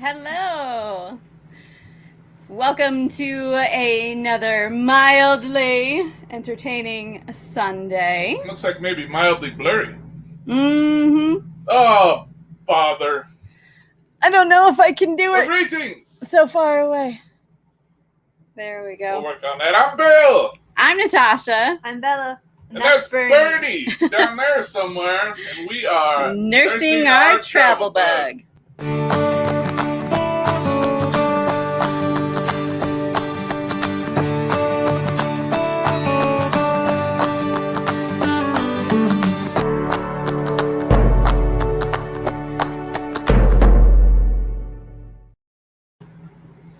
Hello. Welcome to another mildly entertaining Sunday. Looks like maybe mildly blurry. Mm-hmm. Oh, bother. I don't know if I can do it. Greetings. So far away. There we We'll go. work on that. I'm Bill. I'm Natasha. I'm Bella. And that's Bernie down there somewhere. And we are nursing our travel bug.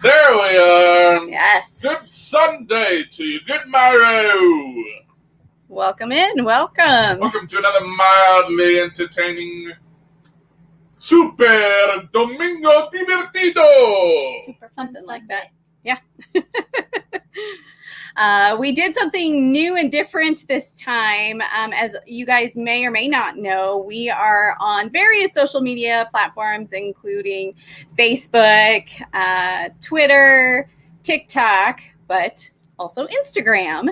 There we are. Yes. Good Sunday to you. Good morrow. Welcome in. Welcome. Welcome to another mildly entertaining Super Domingo Divertido. Something like that. Yeah. We did something new and different this time. As you guys may or may not know, we are on various social media platforms, including Facebook, Twitter, TikTok, but also Instagram.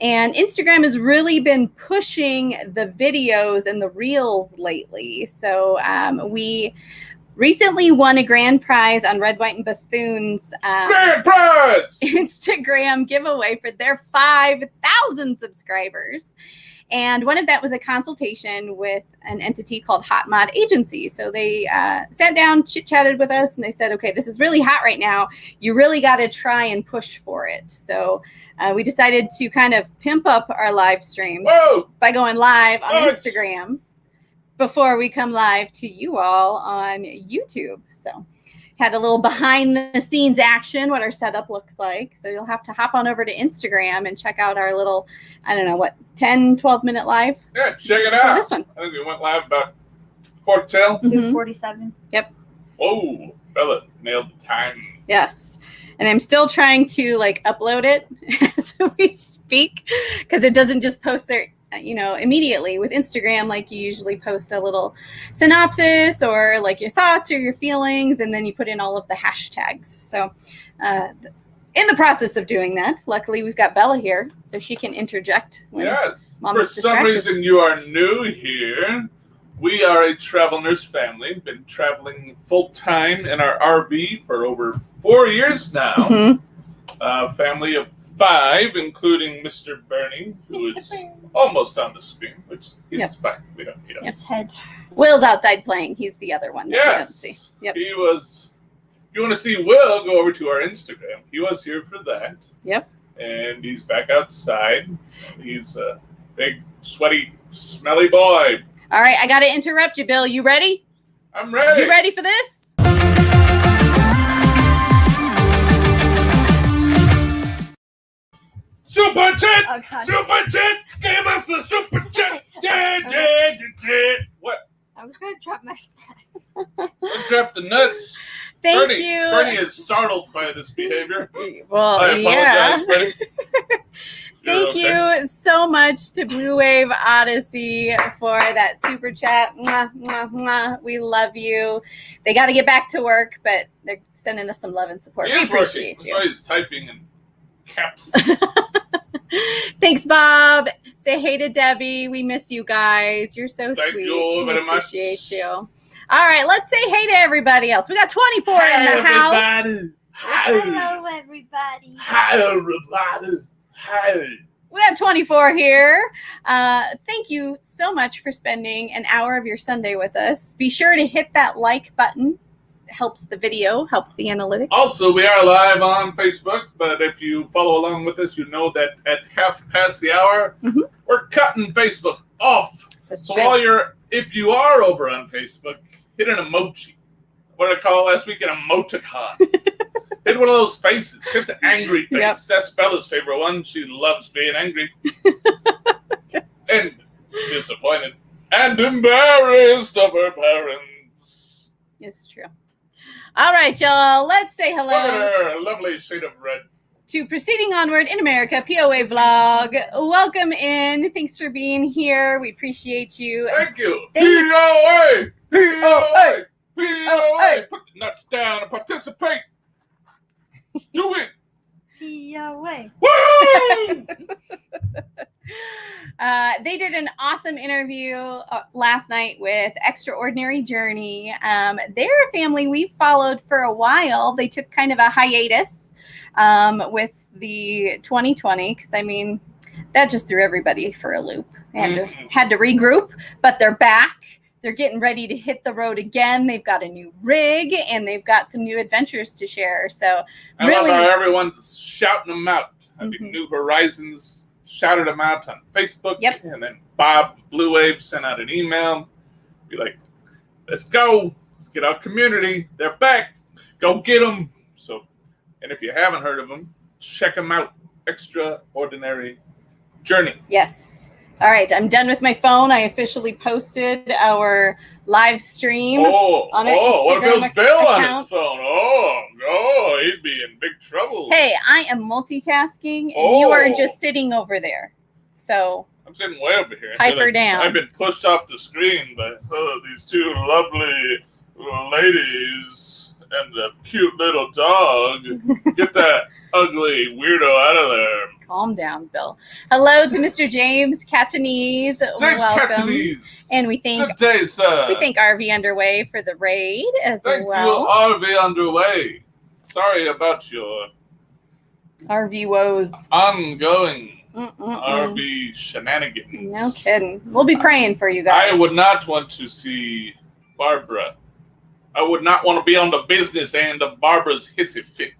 And Instagram has really been pushing the videos and the reels lately. So we recently won a grand prize on Red, White, and Bethune,'s Grand prize! Instagram giveaway for their 5,000 subscribers. And one of that was a consultation with an entity called Hot Mod Agency. So they sat down, chit-chatted with us, and they said, okay, this is really hot right now. You really got to try and push for it. So we decided to kind of pimp up our live streams by going live on Instagram before we come live to you all on YouTube. So had a little behind the scenes action, what our setup looks like. So you'll have to hop on over to Instagram and check out our little, 10-12 minute live. Yeah, check it out. This one. I think we went live about quarter till. 2:47. Yep. Whoa, Bella nailed the time. Yes. And I'm still trying to upload it as we speak, because it doesn't just post there immediately. With Instagram, you usually post a little synopsis or your thoughts or your feelings, and then you put in all of the hashtags. So in the process of doing that, luckily we've got Bella here, so she can interject when Mom for is some distracted. reason you are new here. We are a travel nurse family. Been traveling full-time in our RV for over 4 years now. Mm-hmm. Family of 5, including Mr. Bernie, who is almost on the screen, which is fine. We don't need him. His head. Will's outside playing. He's the other one that we don't Yes. see. Yep. He was. If you want to see Will, go over to our Instagram. He was here for that. Yep. And he's back outside. He's a big, sweaty, smelly boy. All right, I got to interrupt you, Bill. You ready? I'm ready. You ready for this? Super chat! Oh, God. Super chat! Give us a super chat! Yeah. What? I was going to drop my snack. Don't drop the nuts. Thank Bernie, you. Bernie is startled by this behavior. Well, I apologize, Bernie. Thank you so much to Blue Wave Odyssey for that super chat. Mwah, mwah, mwah. We love you. They got to get back to work, but they're sending us some love and support. He We is working. appreciate That's you. why he's typing in caps. Thanks, Bob. Say hey to Debbie. We miss you guys. You're so Thank sweet. you very we much. appreciate you. All right, let's say hey to everybody else. We got 24 in the house. Hello, everybody. Hi, everybody. Hi. We got 24 here. Thank you so much for spending an hour of your Sunday with us. Be sure to hit that like button. It helps the video, helps the analytics. Also, we are live on Facebook, but if you follow along with us, you know that at 1:30, we're cutting Facebook off. That's So true. if you are over on Facebook, hit an emoji. What did I call it last week? An emoticon. Hit one of those faces. Hit the angry face. Yep. That's Bella's favorite one. She loves being angry. And disappointed. And embarrassed of her parents. It's true. All right, y'all. Let's say Look at hello her. A lovely shade of red. to Proceeding Onward in America, POA Vlog. Welcome in. Thanks for being here. We appreciate you. Thank you. Thank you. POA! POA! POA. Put the nuts down and participate. Do it. POA. Woo! They did an awesome interview last night with Extraordinary Journey. They're a family we've followed for a while. They took kind of a hiatus with the 2020 because, I mean, that just threw everybody for a loop. They had to regroup, but they're back. They're getting ready to hit the road again. They've got a new rig and they've got some new adventures to share. So I love how everyone's shouting them out. I mean, New Horizons shouted them out on Facebook. Yep. And then Bob Blue Wave sent out an email. Be like, let's go. Let's get our community. They're back. Go get them. So, and if you haven't heard of them, check them out. Extraordinary Journey. Yes. All right, I'm done with my phone. I officially posted our live stream on our Instagram what if it was Bill on his account. phone? Oh, he'd be in big trouble. Hey, I am multitasking, and you are just sitting over there. So I'm sitting way over here. Pipe her down. I've been pushed off the screen by these two lovely ladies and a cute little dog. Get that ugly weirdo out of there. Calm down, Bill. Hello to Mr. James Catanese. Welcome. Catanese. And we thank Good day, sir. we thank RV Underway for the raid as Thank well. you, RV Underway. Sorry about your RV woes. ongoing Mm-mm-mm. RV shenanigans. No kidding. We'll be praying for you guys. I would not want to see Barbara. I would not want to be on the business end of Barbara's hissy fit.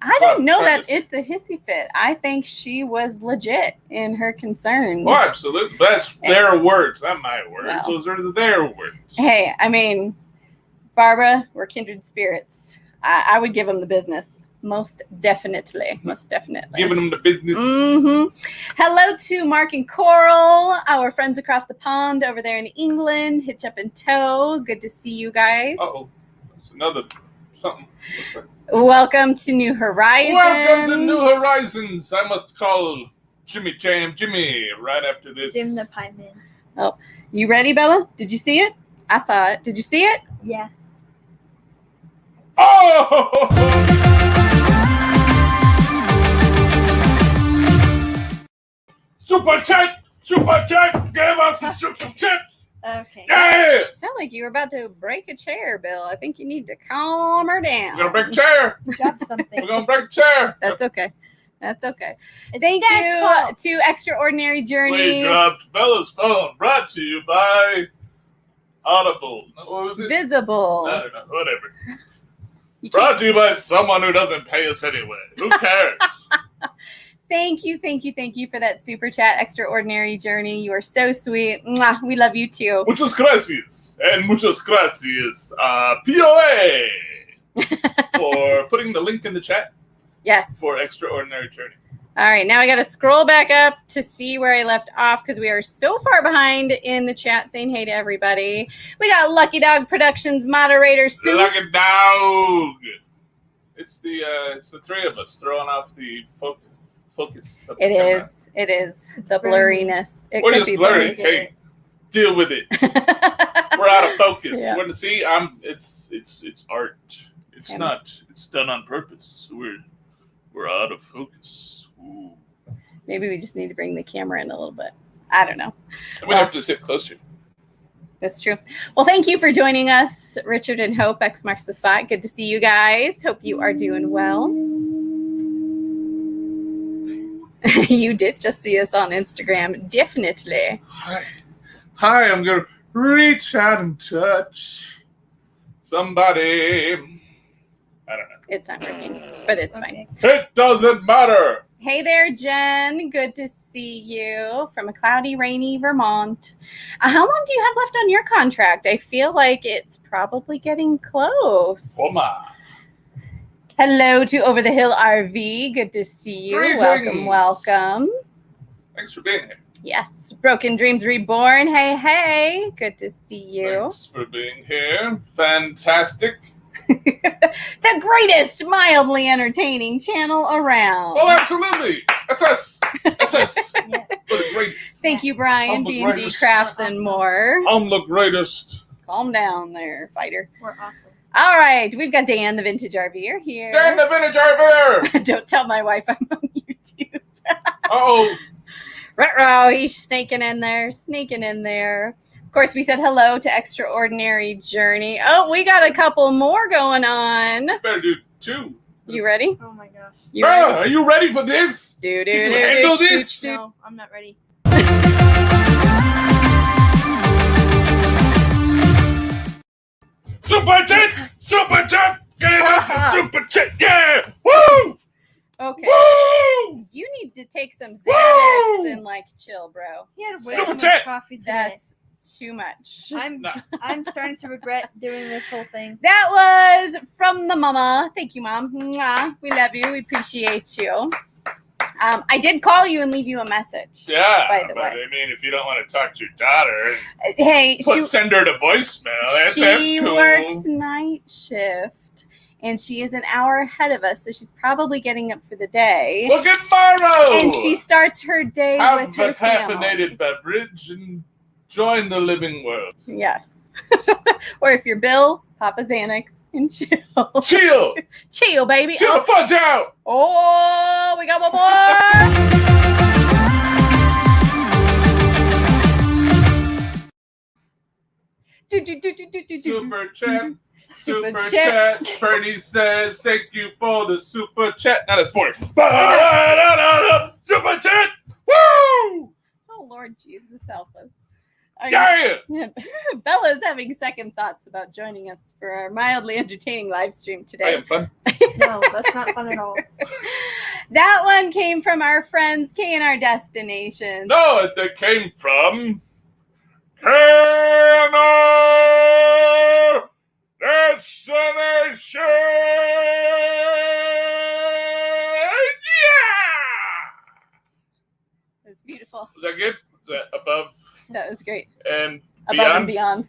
I don't know that it's a hissy fit. I think she was legit in her concerns. Oh, absolutely. That's their words, not my words. Well. Those are their words. Hey, I mean, Barbara, we're kindred spirits. I would give them the business. Most definitely. Most definitely. Giving them the business. Hello to Mark and Coral, our friends across the pond over there in England. Hitch up in tow. Good to see you guys. Uh-oh. That's another something. Looks like. Welcome to New Horizons. Welcome to New Horizons. I must call Jimmy right after this. Jim the Pie Man. Oh, you ready, Bella? Did you see it? I saw it. Did you see it? Yeah. Oh! Super chat! Super chat! Give us a super chat! Okay. Yeah! Sound like you were about to break a chair, Bill. I think you need to calm her down. We're gonna break a chair! Drop something. We're gonna break a chair! That's okay. That's okay. It's Thank Dad's you fault. to Extraordinary Journey. We dropped Bella's phone. Brought to you by Audible. What was it? Visible. I don't know. Whatever. You can't- Brought to you by someone who doesn't pay us anyway. Who cares? Thank you for that super chat, Extraordinary Journey. You are so sweet. Mwah, we love you too. Muchas gracias. And muchas gracias, POA, for putting the link in the chat Yes. for Extraordinary Journey. All right, now I got to scroll back up to see where I left off because we are so far behind in the chat saying hey to everybody. We got Lucky Dog Productions moderator Sue. Lucky dog. It's the three of us throwing off the focus. Of the It camera. is. It is. The blurriness. It We're could just be blurry. blurry. Hey, deal with it. We're out of focus. Yeah. We're see. It's art. It's Yeah. not. It's done on purpose. We're out of focus. Ooh. Maybe we just need to bring the camera in a little bit. I don't know. We have to sit closer. That's true. Well, thank you for joining us, Richard and Hope. X marks the spot. Good to see you guys. Hope you are doing well. You did just see us on Instagram. Definitely. Hi, I'm gonna reach out and touch somebody. I don't know. It's not working, but it's fine. Okay. It doesn't matter. Hey there, Jen. Good to see you from a cloudy, rainy Vermont. How long do you have left on your contract? I feel like it's probably getting close. Oh my. Hello to Over the Hill RV. Good to see you. Greetings. Welcome. Thanks for being here. Yes. Broken Dreams Reborn. Hey. Good to see you. Thanks for being here. Fantastic. The greatest mildly entertaining channel around. Oh, absolutely. That's us. That's us. Yeah. We're the greatest. Thank you, Brian. I'm the B&D greatest. Crafts and more. I'm the greatest. Calm down there, fighter. We're awesome. All right, we've got Dan, the vintage RVer here. Dan the vintage RVer! Don't tell my wife I'm on YouTube. Oh, Ruh-roh, he's sneaking in there. Of course, we said hello to Extraordinary Journey. Oh, we got a couple more going on. better do 2. You ready? Oh my gosh. You ready? Are you ready for this? Do, do, Can do, you handle do, this? do, do. No, I'm not ready. Super chat! Super chat! Yeah, that's a super chat! Yeah! Woo! Okay. Woo! You need to take some Xanax Woo! and like chill, bro. He had way Super too much chat. coffee today. That's too much. Nah. I'm starting to regret doing this whole thing. That was from the mama. Thank you, Mom. Mwah. We love you. We appreciate you. I did call you and leave you a message. Yeah, By the but way. I mean, if you don't want to talk to your daughter, Hey, send her to voicemail. That's she cool. works night shift, and she is an hour ahead of us, so she's probably getting up for the day. Look at Morrow! And she starts her day Have with her a family. caffeinated beverage and join the living world. Yes. Or if you're Bill, pop a Xanax and chill. Chill! Chill, baby. Chill the fudge out! Oh, we got one more. Super chat. Super Super chat. chat. Bernie says, thank you for the super chat. Now that's 40. Super chat. Woo! Oh, Lord Jesus, help us. Yeah! Bella's having second thoughts about joining us for our mildly entertaining live stream I today. am fun. No, that's not fun at all. That one came from our friends K&R Destinations. No, it came from K&R Destination! Yeah! It was beautiful. Was that good? Was that above That was great. and Above beyond? and beyond.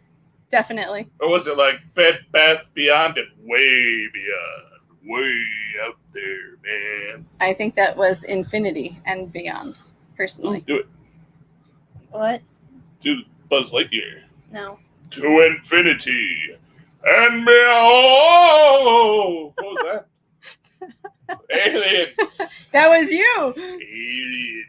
Definitely. Or was it like Bed Bath Beyond and way beyond? Way out there, man. I think that was infinity and beyond, personally. Do it. What? Do Buzz Lightyear. No. To infinity and beyond. What was that? Aliens. That was you. Aliens.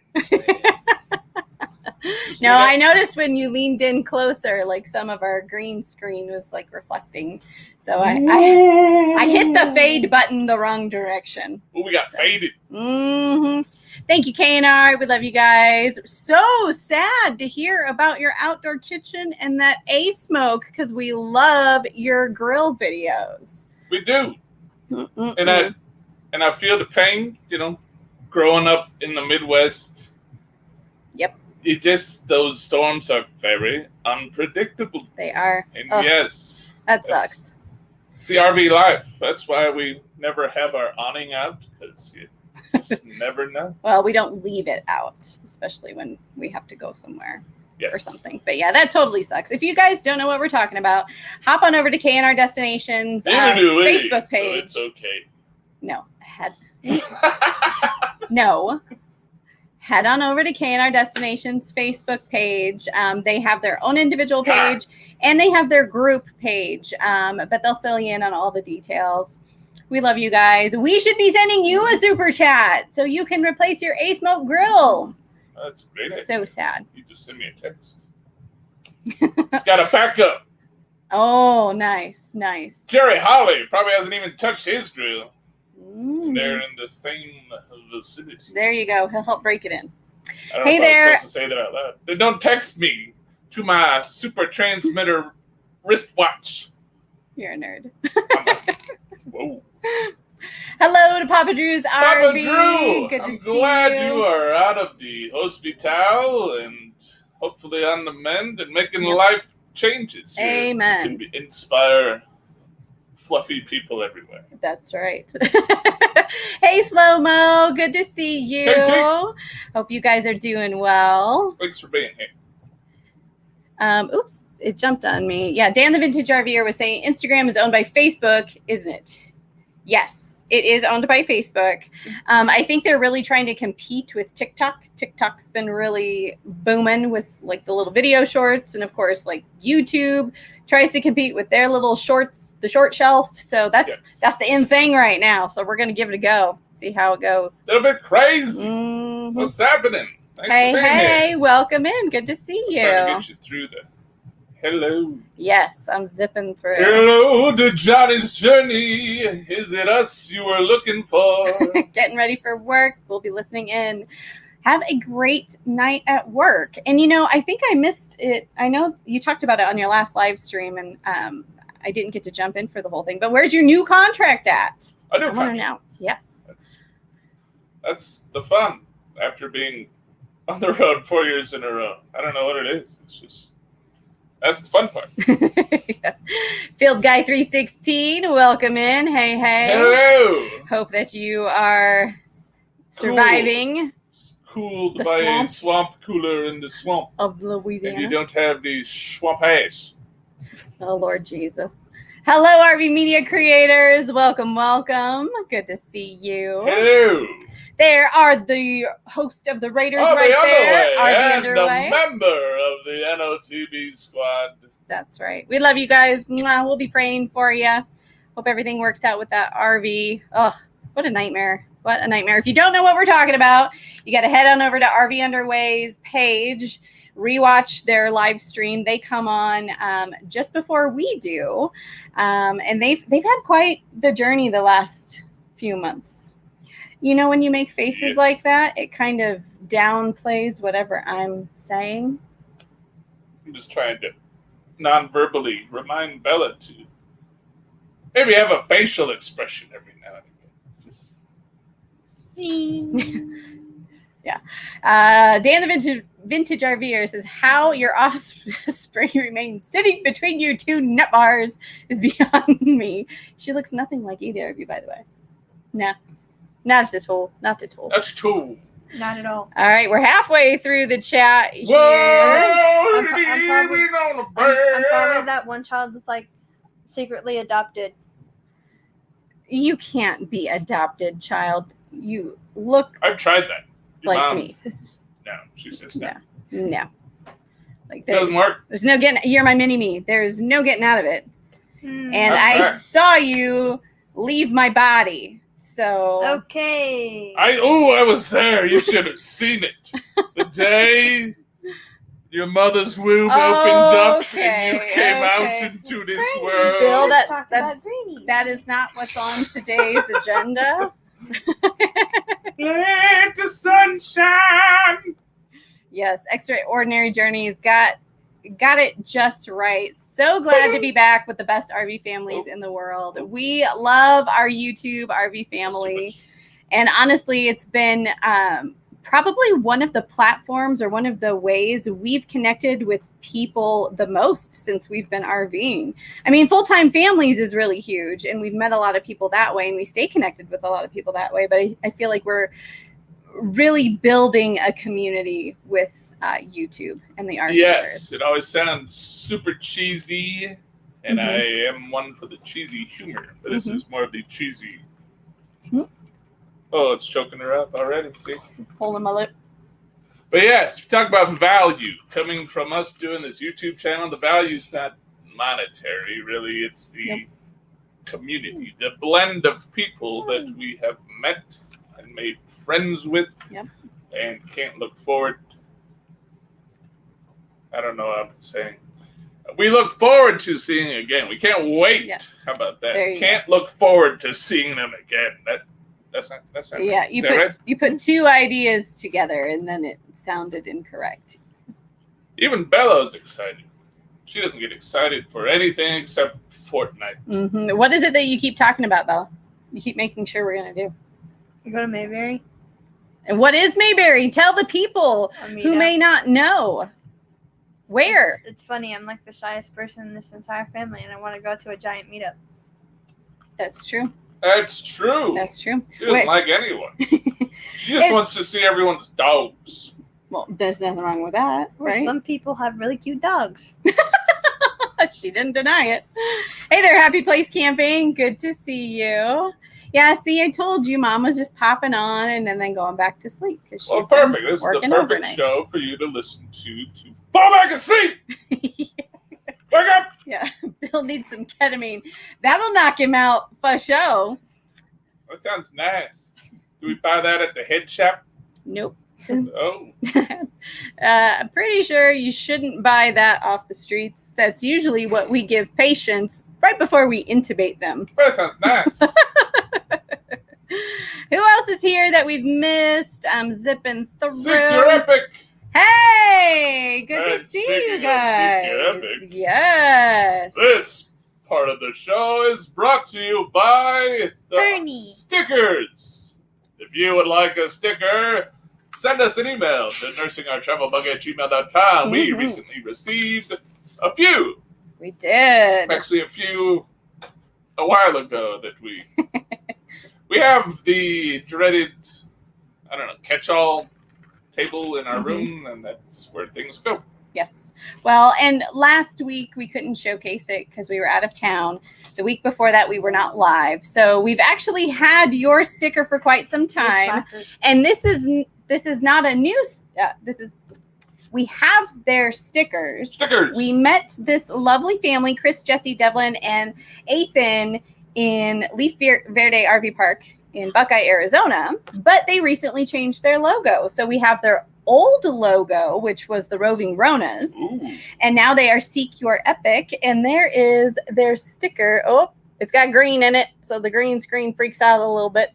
No, I noticed when you leaned in closer, like some of our green screen was like reflecting. So I hit the fade button the wrong direction. Oh, we got faded. Thank you, K&R. We love you guys. So sad to hear about your outdoor kitchen and that A-smoke because we love your grill videos. We do. And I feel the pain, growing up in the Midwest. Yep. Those storms are very unpredictable. They are. And Ugh, yes. that sucks. It's the RV life. That's why we never have our awning out, because you just never know. Well, we don't leave it out, especially when we have to go somewhere. Yes. Or something. But yeah, that totally sucks. If you guys don't know what we're talking about, hop on over to K&R Destinations Facebook page. So it's okay. No, head on over to K&R Destinations Facebook page. They have their own individual page and they have their group page, but they'll fill you in on all the details. We love you guys. We should be sending you a super chat so you can replace your A-Smoke grill. That's a great idea. So sad. You just send me a text. It's got a backup. Oh, nice. Jerry Holly probably hasn't even touched his grill. Mm. They're in the same vicinity. There you go. He'll help break it in. I don't Hey know if there. I was supposed to say that out loud. They don't text me to my super transmitter wristwatch. You're a nerd. Whoa. Hello to Papa Drew's Papa RV. Drew, Good to I'm see glad you. you are out of the hospital and hopefully on the mend and making Yep. life changes here. Amen. You can inspire fluffy people everywhere. That's right. Hey, Slow Mo. Good to see you. Hey, Hope you guys are doing well. Thanks for being here. Oops, it jumped on me. Yeah, Dan the Vintage RVer was saying Instagram is owned by Facebook, isn't it? Yes. It is owned by Facebook. I think they're really trying to compete with TikTok. TikTok's been really booming with like the little video shorts, and of course, like YouTube tries to compete with their little shorts, the short shelf. So that's the in thing right now. So we're gonna give it a go, see how it goes. A little bit crazy. Mhm. What's happening? Thanks Hey, for being hey, here. welcome in. Good to see you. Trying to get you through the hello. Yes, I'm zipping through. Hello to Johnny's Journey. Is it us you were looking for? Getting ready for work. We'll be listening in. Have a great night at work. And you know, I think I missed it. I know you talked about it on your last live stream, and I didn't get to jump in for the whole thing. But where's your new contract at? I do. I want to know. Yes. That's the fun. After being on the road 4 years in a row, I don't know what it is. It's just that's the fun part. Yeah. Field Guy 316, welcome in. Hey, hey. Hello. Hope that you are surviving Cooled The by swamps. a swamp cooler in the swamp, of and Louisiana. you don't have these swamp ass. Oh, Lord Jesus. Hello, RV Media creators. Welcome, welcome. Good to see you. Hello. There are the host of the Raiders Oh, right the there. underway Are the and underway? a member of the NOTB squad. That's right. We love you guys. Mwah. We'll be praying for you. Hope everything works out with that RV. Oh, what a nightmare. What a nightmare. If you don't know what we're talking about, you got to head on over to RV Underway's page, rewatch their live stream. They come on just before we do. And they've had quite the journey the last few months. You know, when you make faces Yes. like that, it kind of downplays whatever I'm saying. I'm just trying to non-verbally remind Bella to maybe have a facial expression every now and again. Yeah. Dan the Vintage RVer says, how your offspring remains sitting between you two nut bars is beyond me. She looks nothing like either of you, by the way. No. Not at all. Not at all. That's cool. Not at all. All right, we're halfway through the chat here. Whoa! I'm probably- leaving on a I'm bird. probably that one child that's like secretly adopted. You can't be adopted, child. You look I've tried that. Your like mom, me. No, she says no. No. Like It doesn't work. there's no getting. You're my mini me. There's no getting out of it. And I'm I fair. saw you leave my body. So Okay. I was there. You should have seen it. The day your mother's womb opened up and you Okay, came out okay. into this Greenie, world. Bill, let's talk about that's- greenies. that is not what's on today's agenda. Let the sunshine. Yes, Extraordinary Journeys got it just right. So glad to be back with the best RV families in the world. We love our YouTube RV family. And honestly, it's been probably one of the platforms or one of the ways we've connected with people the most since we've been RVing. I mean, Fulltime Families is really huge, and we've met a lot of people that way, and we stay connected with a lot of people that way. But I feel like we're really building a community with YouTube and the RVers. Yes, it always sounds super cheesy, and Mhm. I am one for the cheesy humor, but this Mhm. is more of the cheesy. Mhm. Oh, it's choking her up already. See, Holding my lip. but yes, we talk about value coming from us doing this YouTube channel. The value's not monetary, really. It's the Yep. community, the blend of people that we have met and made friends with, Yep. and can't look forward. I don't know what I'm saying. We look forward to seeing again. We can't wait. Yeah. How about that? There you Can't look forward to seeing them again. That's not Yeah, right. Is that right? you put two ideas together and then it sounded incorrect. Even Bella's excited. She doesn't get excited for anything except Fortnite. Mm-hmm. What is it that you keep talking about, Bella? You keep making sure we're going to do. You go to Mayberry. And what is Mayberry? Tell the people who may not know. Where? It's funny. I'm like the shyest person in this entire family, and I want to go to a giant meetup. That's true. That's true. That's true. She doesn't Where- like anyone. She just It- wants to see everyone's dogs. Well, there's nothing wrong with that, Well, right? some people have really cute dogs. She didn't deny it. Hey there, Happy Place Camping. Good to see you. Yeah, see, I told you Mom was just popping on and then going back to sleep. Well, perfect. This is the perfect show for you to listen to fall back asleep. Wake up! Yeah, Bill needs some ketamine. That'll knock him out for show. That sounds nice. Do we buy that at the head shop? Nope. Oh. I'm pretty sure you shouldn't buy that off the streets. That's usually what we give patients right before we intubate them. That sounds nice. Who else is here that we've missed? I'm zipping through. Sick Your Epic. Hey, good And to see you guys. Sick Your Epic, yes. This part of the show is brought to you by the Bernie. stickers. If you would like a sticker, send us an email to nursingourtravelbug@gmail.com. We recently received a few. We did. Actually, a few a while ago that we have the dreaded, I don't know, catch-all table in our room, and that's where things go. Yes. Well, and last week we couldn't showcase it because we were out of town. The week before that we were not live. So we've actually had your sticker for quite some time. And this is not a new we have their stickers. Stickers. We met this lovely family, Chris, Jesse, Devlin, and Ethan in Leaf Verde RV Park in Buckeye, Arizona, but they recently changed their logo. So we have their old logo, which was the Roving Ronas, and now they are Seek Your Epic, and there is their sticker. Oh, it's got green in it, so the green screen freaks out a little bit.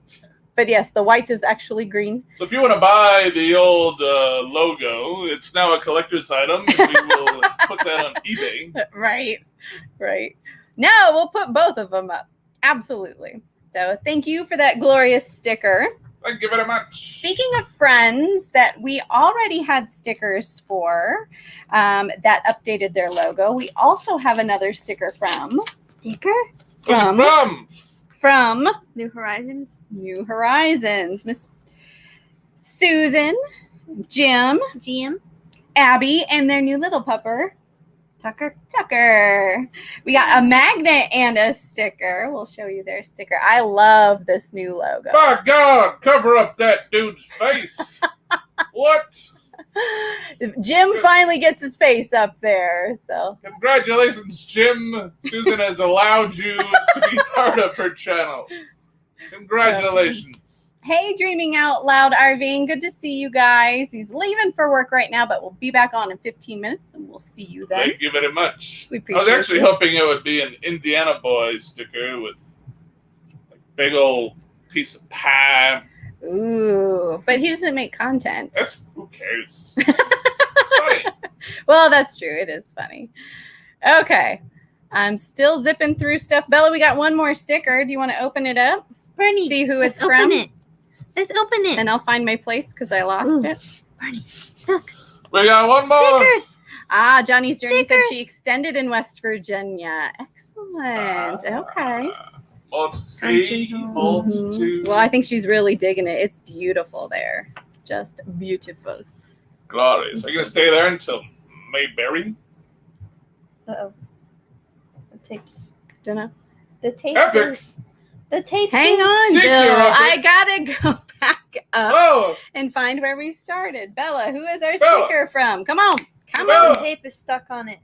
But yes, the white is actually green. So if you want to buy the old logo, it's now a collector's item, and we will put that on eBay. Right. No, we'll put both of them up. Absolutely. So thank you for that glorious sticker. Thank you very much. Speaking of friends that we already had stickers for that updated their logo, we also have another sticker from from New Horizons. New Horizons. Miss Susan, Jim, Abby, and their new little pupper, Tucker. We got a magnet and a sticker. We'll show you their sticker. I love this new logo. My God, cover up that dude's face. What? Jim finally gets his face up there. So Congratulations, Jim. Susan has allowed you to be part of her channel. Congratulations. Hey, Dreaming Out Loud RVing. Good to see you guys. He's leaving for work right now, but we'll be back on in 15 minutes, and we'll see you then. Thank you very much. We appreciate I was actually hoping it would be an Indiana Boy sticker with a big old piece of pie. Ooh, but he doesn't make content. Who cares? It's funny. Well, that's true. It is funny. Okay. I'm still zipping through stuff. Bella, we got one more sticker. Do you want to open it up? Bernie, see who it's let's from? Open it. Let's open it. And I'll find my place because I lost it. Bernie, look. We got one more. Stickers. Johnny's Journey said she Stickers. extended in West Virginia. Excellent. Okay. Well, I think she's really digging it. It's beautiful there. Just beautiful. Glorious. Are you going to stay there until Mayberry? Uh-oh. The tapes. Dunno. The tape Epic. says. The tape Hang says. on, Seek Bill. Your Epic. I gotta go back up Oh, and find where we started. Bella, who is our Bella. sticker from? Come on. Come Bella. on. The tape is stuck on it.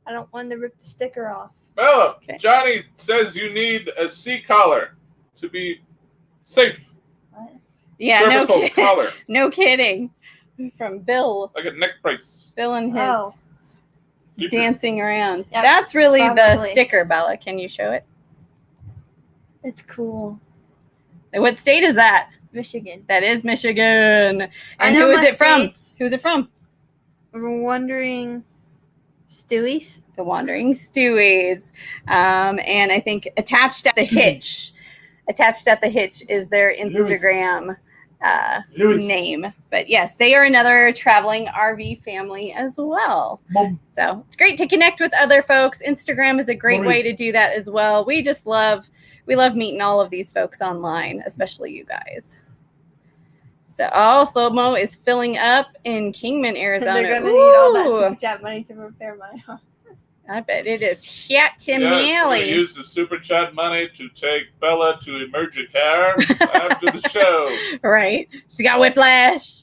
I don't want to rip the sticker off. Bella, Okay. Johnny says you need a C collar to be safe. What? Yeah, Cervical collar, no kidding. From Bill. like a neck brace. Bill and his Oh. Keep your- dancing around. Yep, That's really the probably. sticker, Bella. Can you show it? It's cool. What state is that? Michigan. That is Michigan. I And know who is my it from? states. Who's it from? We're wondering. Stewie's. The Wandering Stewies. And I think attached at the hitch is their Instagram Lewis. name. But yes, they are another traveling RV family as well. Mom. So it's great to connect with other folks. Instagram is a great Mommy. way to do that as well. We love meeting all of these folks online, especially you guys. So, Slow-mo is filling up in Kingman, Arizona. They're going to need all that Ooh. super chat money to repair my house. I bet it is hot Yes, we're gonna tamale. use the super chat money to take Bella to emergency care after the show. Right? She got whiplash.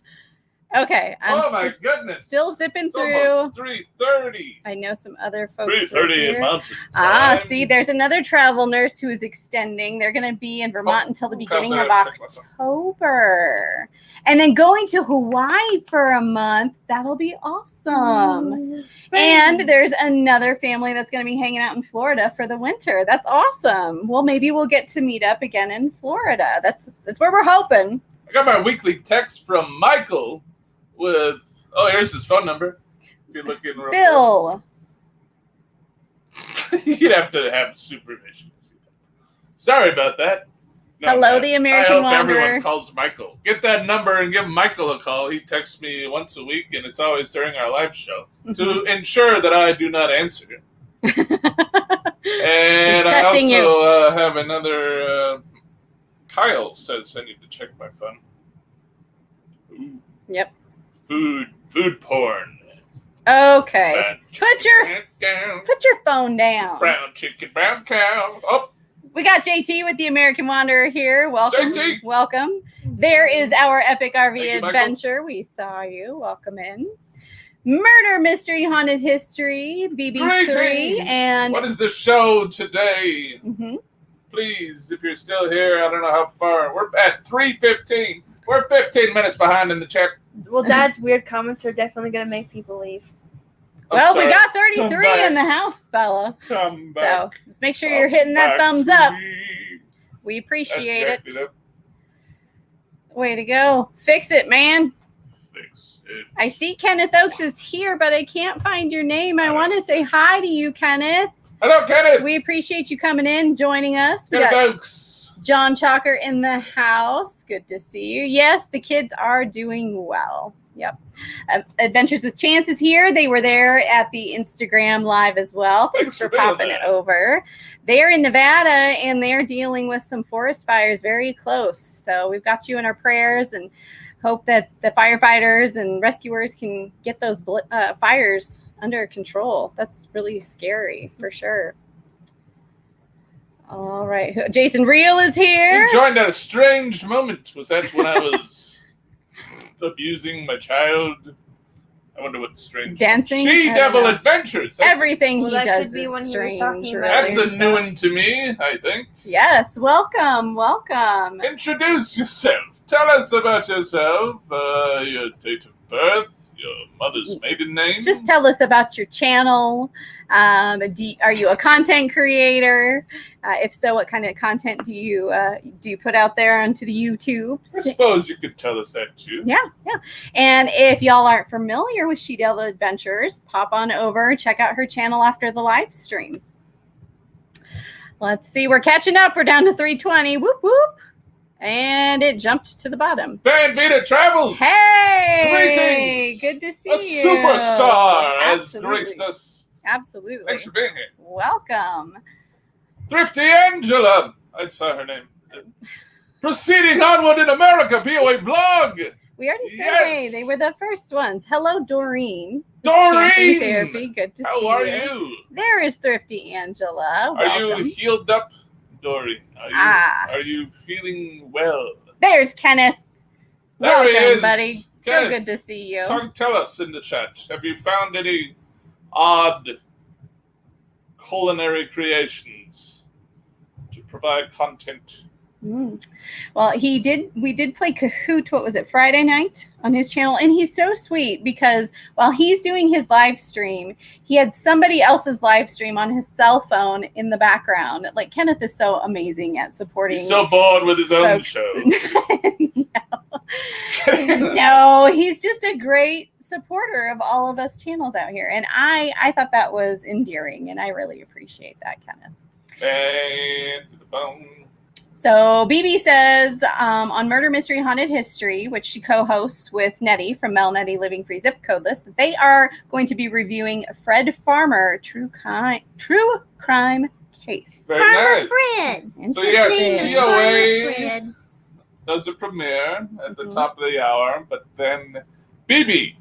Okay. Oh my goodness! Still zipping It's through. almost 3:30. I know some other folks. 3:30 here. in Mountain Ah, Time. see, there's another travel nurse who is extending. They're going to be in Vermont until the beginning of October. And then going to Hawaii for a month. That'll be awesome. And there's another family that's going to be hanging out in Florida for the winter. That's awesome. Well, maybe we'll get to meet up again in Florida. That's where we're hoping. I got my weekly text from Michael with, here's his phone number. If you're looking real Bill. You'd have to have supervision. Sorry about that. No, Hello, the American I hope Wanderer. everyone calls Michael. Get that number and give Michael a call. He texts me once a week, and it's always during our live show to ensure that I do not answer. And I also have another. Kyle says I need to check my phone. Ooh. Yep. Food porn. Okay. Put your phone down. Brown chicken, brown cow. Oh. We got JT with the American Wanderer here. Welcome. JT. Welcome. There is our epic RV Thank you, adventure. We saw you. Welcome in. Murder Mystery Haunted History, BB3. Greetings. And what is the show today? Mm-hmm. Please, if you're still here, I don't know how far. We're at 3:15. We're 15 minutes behind in the chat. Well, Dad's weird comments are definitely going to make people leave. Well, we sorry. got 33 in the house, Bella. Come back. So just make sure you're hitting that thumbs to up. me. We appreciate That jacked it. up. Way to go. Fix it, man. Fix it. I see Kenneth Oakes is here, but I can't find your name. I want to say hi to you, Kenneth. Hello, Kenneth. We appreciate you coming in, joining us. We Kenneth got Oakes. John Chalker in the house. Good to see you. Yes, the kids are doing well. Yep. Adventures with Chance is here. They were there at the Instagram live as well. Thanks for popping it over. They're in Nevada and they're dealing with some forest fires very close. So we've got you in our prayers and hope that the firefighters and rescuers can get those fires under control. That's really scary for sure. All right. Jason Reel is here. You joined at a strange moment. Was that when I was abusing my child? I wonder what strange. Dancing? She-Devil Adventures. Everything he that does could be is when he was strange. talking Really. about That's a new one to me, I think. Yes. Welcome. Welcome. Introduce yourself. Tell us about yourself, your date of birth, your mother's maiden name. Just tell us about your channel. Are you a content creator? If so, what kind of content do you put out there onto the YouTube? I suppose you could tell us that too. Yeah. And if y'all aren't familiar with She-Devil Adventures, pop on over, check out her channel after the live stream. Let's see, we're catching up. We're down to 320. Whoop whoop. And it jumped to the bottom. Van Vita Travels. Hey! Greetings. Good to see A you. superstar has Absolutely. graced us. Absolutely. Thanks for being here. Welcome. Thrifty Angela. I saw her name. Proceeding onward in America, POA blog. We already said Yes. hey, they were the first ones. Hello, Doreen. Doreen. Camping Therapy. Good to see you. How are you? There is Thrifty Angela. Are Welcome. you healed up, Doreen? Are you feeling well? There's Kenneth. There he Welcome, is. buddy. So Kenneth, good to see you. Tell us in the chat. Have you found any odd culinary creations to provide content? Well, we did play Kahoot, what was it, Friday night on his channel. And he's so sweet because while he's doing his live stream, he had somebody else's live stream on his cell phone in the background. Like, Kenneth is so amazing at supporting. He's so bored with his own folks. show. No, he's just a great supporter of all of us channels out here. And I thought that was endearing, and I really appreciate that, Kenneth. And to the bone. So BB says on Murder Mystery Haunted History, which she co-hosts with Nettie from Mel Nettie Living Free Zip Code List, that they are going to be reviewing Fred Farmer true crime case. Very Farmer nice. Fred. So yes, Interesting. POA Fred. does a premiere at the top of the hour, but then BB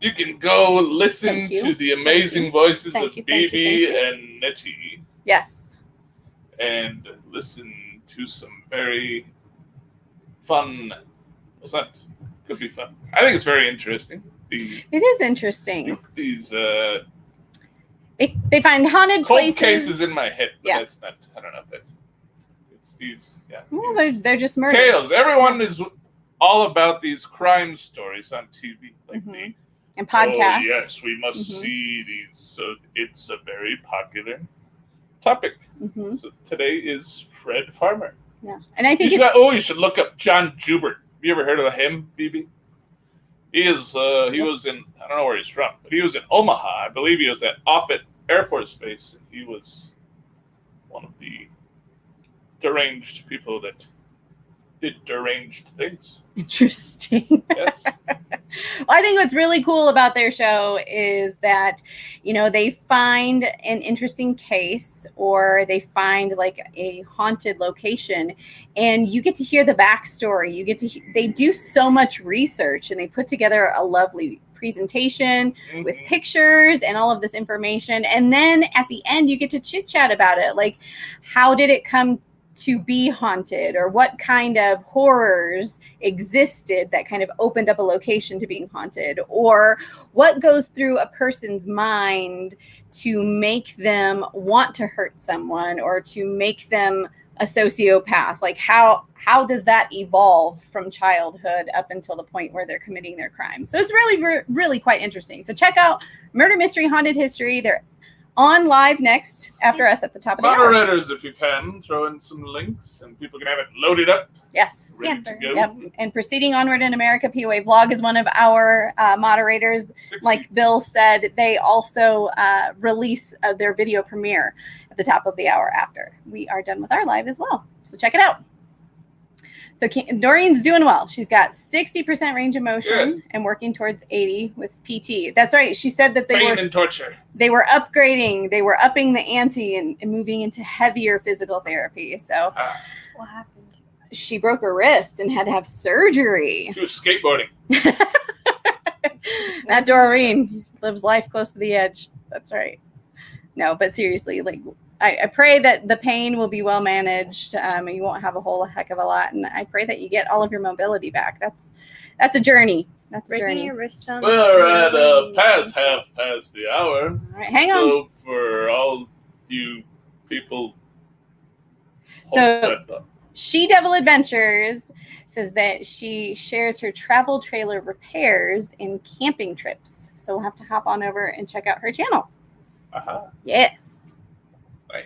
you can go listen Thank you. to the amazing voices Thank of you, thank you, BB thank you. and Nettie, Yes. and listen to some very fun. What's that? Could be fun. I think it's very interesting. It is interesting. These They find haunted cold places. cases in my head, but Yeah. that's not. I don't know if that's. It's these. Yeah. Well, these they're just murder. tales. Everyone is all about these crime stories on TV, like Mhm. And podcasts. Oh yes, we must Mhm. see these. So it's a very popular topic. Mm-hmm. So today is Fred Farmer. Yeah, and I think you should look up John Jubert. Have you ever heard of him, BB? He is. He was in. I don't know where he's from, but he was in Omaha. I believe he was at Offutt Air Force Base, and he was one of the deranged people that did deranged things. interesting. Yes. Well, I think what's really cool about their show is that, they find an interesting case or they find like a haunted location and you get to hear the backstory. They do so much research and they put together a lovely presentation with pictures and all of this information. And then at the end, you get to chit chat about it. Like, how did it come to be haunted, or what kind of horrors existed that kind of opened up a location to being haunted, or what goes through a person's mind to make them want to hurt someone or to make them a sociopath. Like how does that evolve from childhood up until the point where they're committing their crimes? So it's really, really quite interesting. So check out Murder Mystery Haunted History. They're on live next after us at the top of the hour. Moderators, if you can, throw in some links and people can have it loaded up. Yes. Ready to go. Yep. And Proceeding Onward in America, POA Vlog is one of our moderators. 60. Like Bill said, they also release their video premiere at the top of the hour after we are done with our live as well. So check it out. So Doreen's doing well. She's got 60% range of motion and working towards 80 with PT. That's right. She said that Pain and torture. They were upgrading. They were upping the ante and moving into heavier physical therapy. So What happened? she broke her wrist and had to have surgery. She was skateboarding. That Doreen lives life close to the edge. That's right. No, but seriously, like I pray that the pain will be well managed. And you won't have a whole heck of a lot. And I pray that you get all of your mobility back. That's a journey. That's a Breaking journey. your wrist on We're at half past the hour. All right, hang on. So for all you people, So She Devil Adventures says that she shares her travel trailer repairs and camping trips. So we'll have to hop on over and check out her channel. Yes. Nice.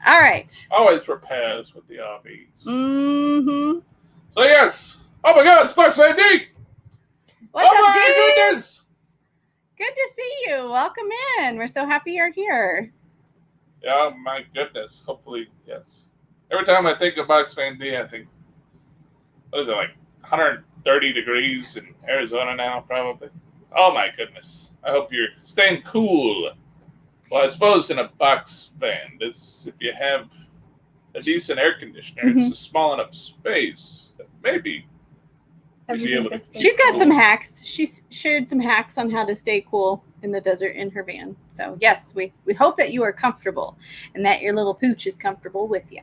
All right. Always repairs with the RVs. Mm-hmm. So yes. Oh my God, Sparks Van D. What's up, my dude? goodness. Good to see you. Welcome in. We're so happy you're here. Yeah, my goodness. Hopefully, yes. Every time I think of Bucks Van D, I think, what is it, like 130 degrees in Arizona now, probably? Oh my goodness. I hope you're staying cool. Well, I suppose in a box van, if you have a decent air conditioner, it's a small enough space that maybe you'd be able to. She's got some hacks. She's shared some hacks on how to stay cool in the desert in her van. So yes, we hope that you are comfortable and that your little pooch is comfortable with you.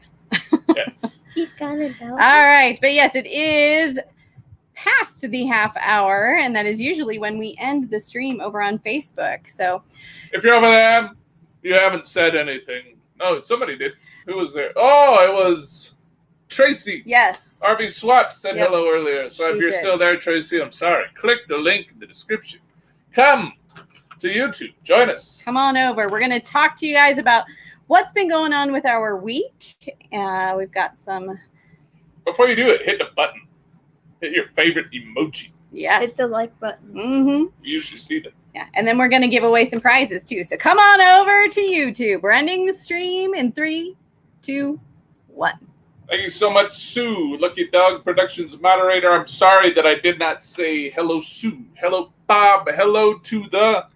Yes. She's got it now. All right. But yes, it is past the half hour, and that is usually when we end the stream over on Facebook. So if you're over there, you haven't said anything. No, somebody did. Who was there? Oh, it was Tracy. yes. RV SWAT said Yep. hello earlier. So She if you're did. still there, Tracy, I'm sorry. Click the link in the description. Come to YouTube. Join us. Come on over. We're going to talk to you guys about what's been going on with our week. We've got some. Before you do it, hit the button. Hit your favorite emoji. Yes. Hit the like button. Mm-hmm. You usually see them. Yeah, and then we're going to give away some prizes too. So come on over to YouTube. We're ending the stream in 3, 2, 1. Thank you so much, Sue, Lucky Dog Productions moderator. I'm sorry that I did not say hello, Sue. Hello, Bob. Hello to the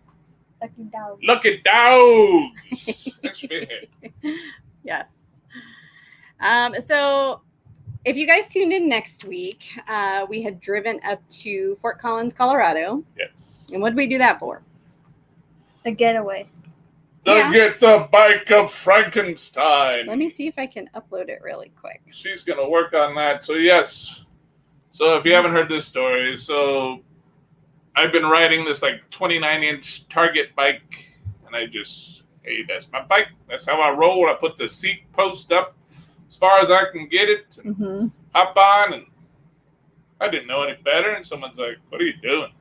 Lucky dog. Lucky Dogs. Thanks for being here. Yes. So if you guys tuned in next week, we had driven up to Fort Collins, Colorado. Yes. And what did we do that for? The getaway. Yeah. Get the bike of Frankenstein. Let me see if I can upload it really quick. She's going to work on that. So, yes. So, if you haven't heard this story, so I've been riding this like 29-inch Target bike, and I just, hey, that's my bike. That's how I roll. I put the seat post up as far as I can get it, and hop on, and I didn't know any better. And someone's like, "What are you doing?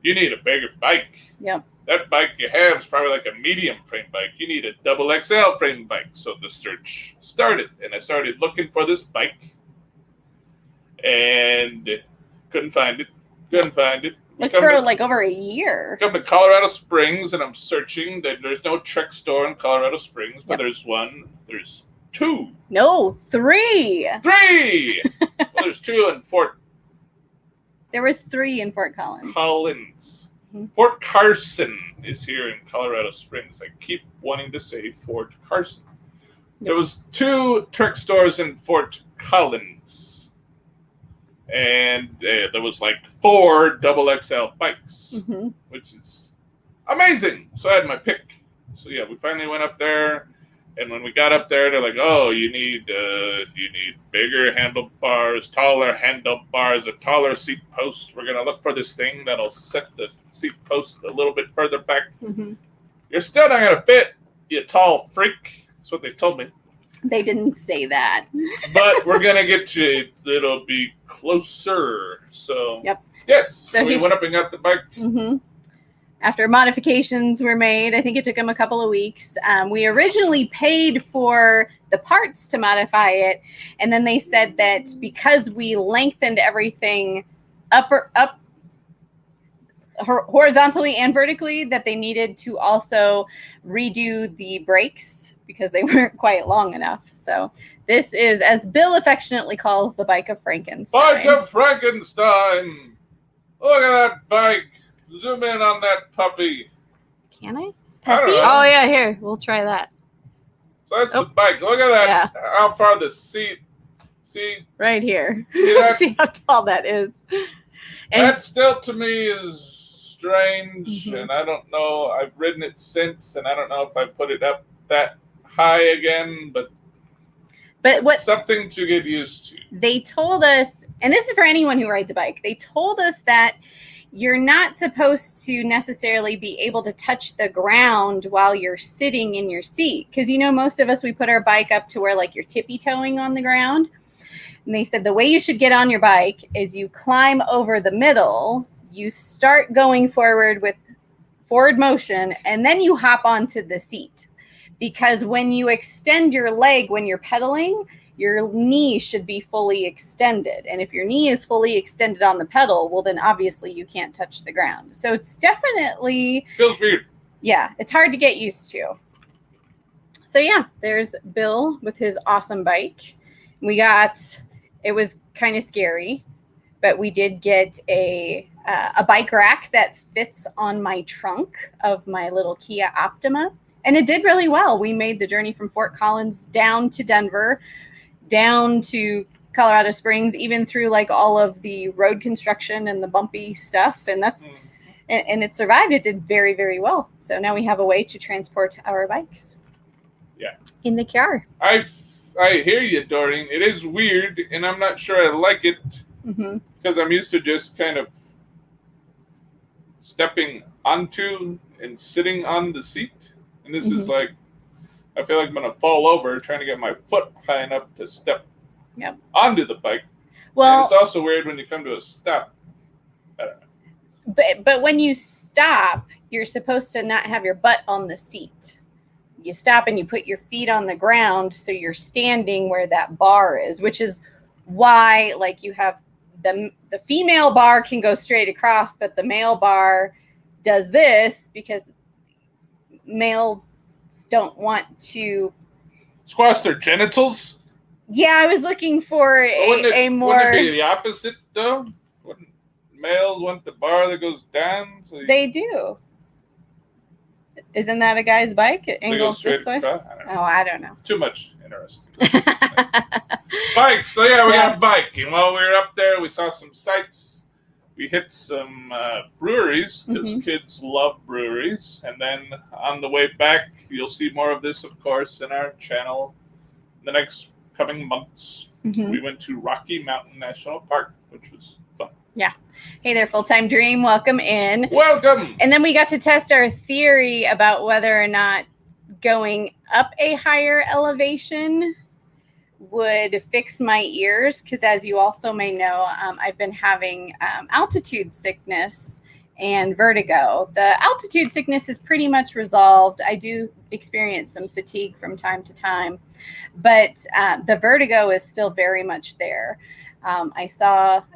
You need a bigger bike. Yep. That bike you have is probably like a medium frame bike. You need a double XL frame bike." So the search started, and I started looking for this bike, and couldn't find it. Looked for like over a year. Come to Colorado Springs, and I'm searching. There's no Trek store in Colorado Springs, but there's one. There's two. No, three. Well, there's two in Fort There was 3 in Fort Collins. Collins. Fort Carson is here in Colorado Springs. I keep wanting to say Fort Carson. There was 2 Trek stores in Fort Collins. And there was like 4 double XL bikes, which is amazing. So I had my pick. So yeah, we finally went up there. And when we got up there, they're like, "Oh, you need bigger handlebars, taller handlebars, a taller seat post. We're gonna look for this thing that'll set the seat post a little bit further back. You're still not gonna fit, you tall freak." That's what they told me. They didn't say that. But we're gonna get you. It'll be closer. So yes. So we went up and got the bike. After modifications were made, I think it took them a couple of weeks. We originally paid for the parts to modify it, and then they said that because we lengthened everything up horizontally and vertically, that they needed to also redo the brakes because they weren't quite long enough. So this is, as Bill affectionately calls, the bike of Frankenstein. Bike of Frankenstein. Look at that bike. Zoom in on that puppy. Can I? Puppy? Oh, yeah, here. We'll try that. So that's the bike. Look at that. Yeah. How far the seat. See? Right here. See that? See how tall that is. And that still to me is strange, and I don't know. I've ridden it since, and I don't know if I put it up that high again, but what something to get used to. They told us, and this is for anyone who rides a bike, they told us that you're not supposed to necessarily be able to touch the ground while you're sitting in your seat. Because, most of us, we put our bike up to where like you're tippy-toeing on the ground. And they said the way you should get on your bike is you climb over the middle, you start going forward with forward motion, and then you hop onto the seat. Because when you extend your leg when you're pedaling, your knee should be fully extended. And if your knee is fully extended on the pedal, well, then obviously you can't touch the ground. So it's definitely... feels weird. Yeah, it's hard to get used to. So yeah, there's Bill with his awesome bike. It was kind of scary, but we did get a bike rack that fits on my trunk of my little Kia Optima. And it did really well. We made the journey from Fort Collins down to Denver, down to Colorado Springs, even through like all of the road construction and the bumpy stuff. And and it survived. It did very, very well. So now we have a way to transport our bikes. Yeah. In the car. I hear you, Doreen. It is weird, and I'm not sure I like it because I'm used to just kind of stepping onto and sitting on the seat. And this is like, I feel like I'm going to fall over trying to get my foot high enough to step onto the bike. Well, and it's also weird when you come to a stop. I don't know. But when you stop, you're supposed to not have your butt on the seat. You stop and you put your feet on the ground, so you're standing where that bar is, which is why, like, you have the female bar can go straight across, but the male bar does this because males don't want to squash their genitals. Yeah, I was looking for a more. Wouldn't it be the opposite though? Wouldn't males want the bar that goes down? So they do. Isn't that a guy's bike? It angles this way. I don't know. I don't know. Too much interruption. interesting. Bike. So yeah, we got a bike, and while we were up there, we saw some sights. We hit some breweries because kids love breweries, and then on the way back, you'll see more of this, of course, in our channel in the next coming months. We went to Rocky Mountain National Park, which was fun. Yeah. Hey there, Full-Time Dream. Welcome in. Welcome. And then we got to test our theory about whether or not going up a higher elevation would fix my ears. Because as you also may know, I've been having altitude sickness and vertigo. The altitude sickness is pretty much resolved. I do experience some fatigue from time to time, but the vertigo is still very much there. I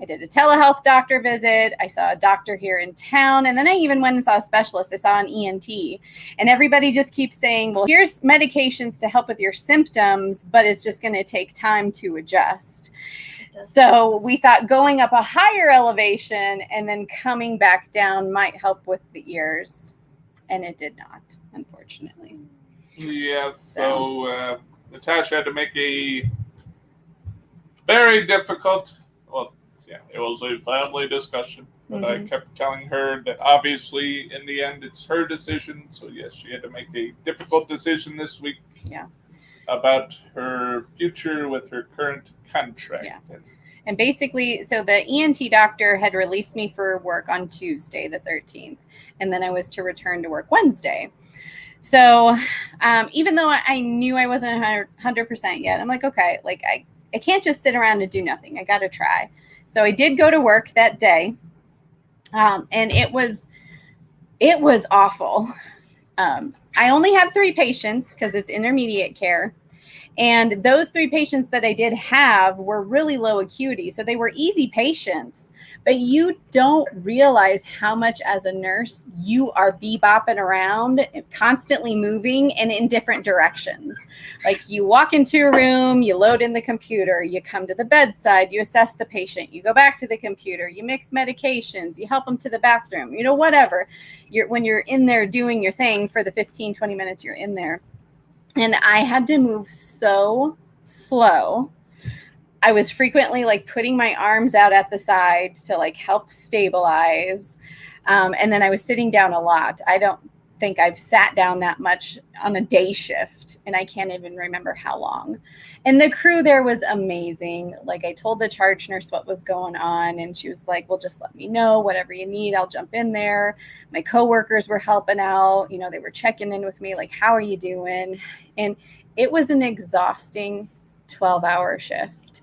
did a telehealth doctor visit. I saw a doctor here in town. And then I even went and saw a specialist. I saw an ENT. And everybody just keeps saying, well, here's medications to help with your symptoms, but it's just going to take time to adjust. So we thought going up a higher elevation and then coming back down might help with the ears. And it did not, unfortunately. Yeah, so Natasha had to make a very difficult, it was a family discussion, but I kept telling her that obviously in the end it's her decision. So yes, she had to make a difficult decision this week about her future with her current contract. Yeah. And basically, so the ENT doctor had released me for work on Tuesday, the 13th, and then I was to return to work Wednesday. So even though I knew I wasn't 100% yet, I'm like, okay, like I can't just sit around and do nothing. I got to try. So I did go to work that day, and it was awful. I only had 3 patients because it's intermediate care. And those 3 patients that I did have were really low acuity. So they were easy patients, but you don't realize how much as a nurse you are bebopping around, constantly moving and in different directions. Like you walk into a room, you load in the computer, you come to the bedside, you assess the patient, you go back to the computer, you mix medications, you help them to the bathroom, whatever. When you're in there doing your thing for the 15, 20 minutes you're in there. And I had to move so slow. I was frequently like putting my arms out at the side to like help stabilize. And then I was sitting down a lot. I don't think I've sat down that much on a day shift, and I can't even remember how long. And the crew there was amazing. Like I told the charge nurse what was going on, and she was like, well, just let me know whatever you need. I'll jump in there. My coworkers were helping out. They were checking in with me like, how are you doing? And it was an exhausting 12-hour shift.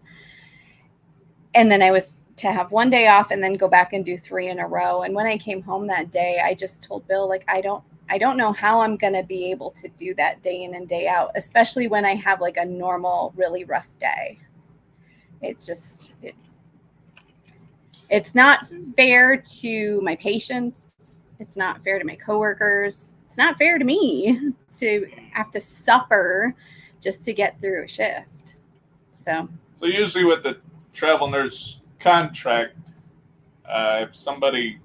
And then I was to have one day off and then go back and do 3 in a row. And when I came home that day, I just told Bill, like, I don't know how I'm going to be able to do that day in and day out, especially when I have like a normal, really rough day. It's not fair to my patients. It's not fair to my coworkers. It's not fair to me to have to suffer just to get through a shift. So usually with the travel nurse contract, if somebody,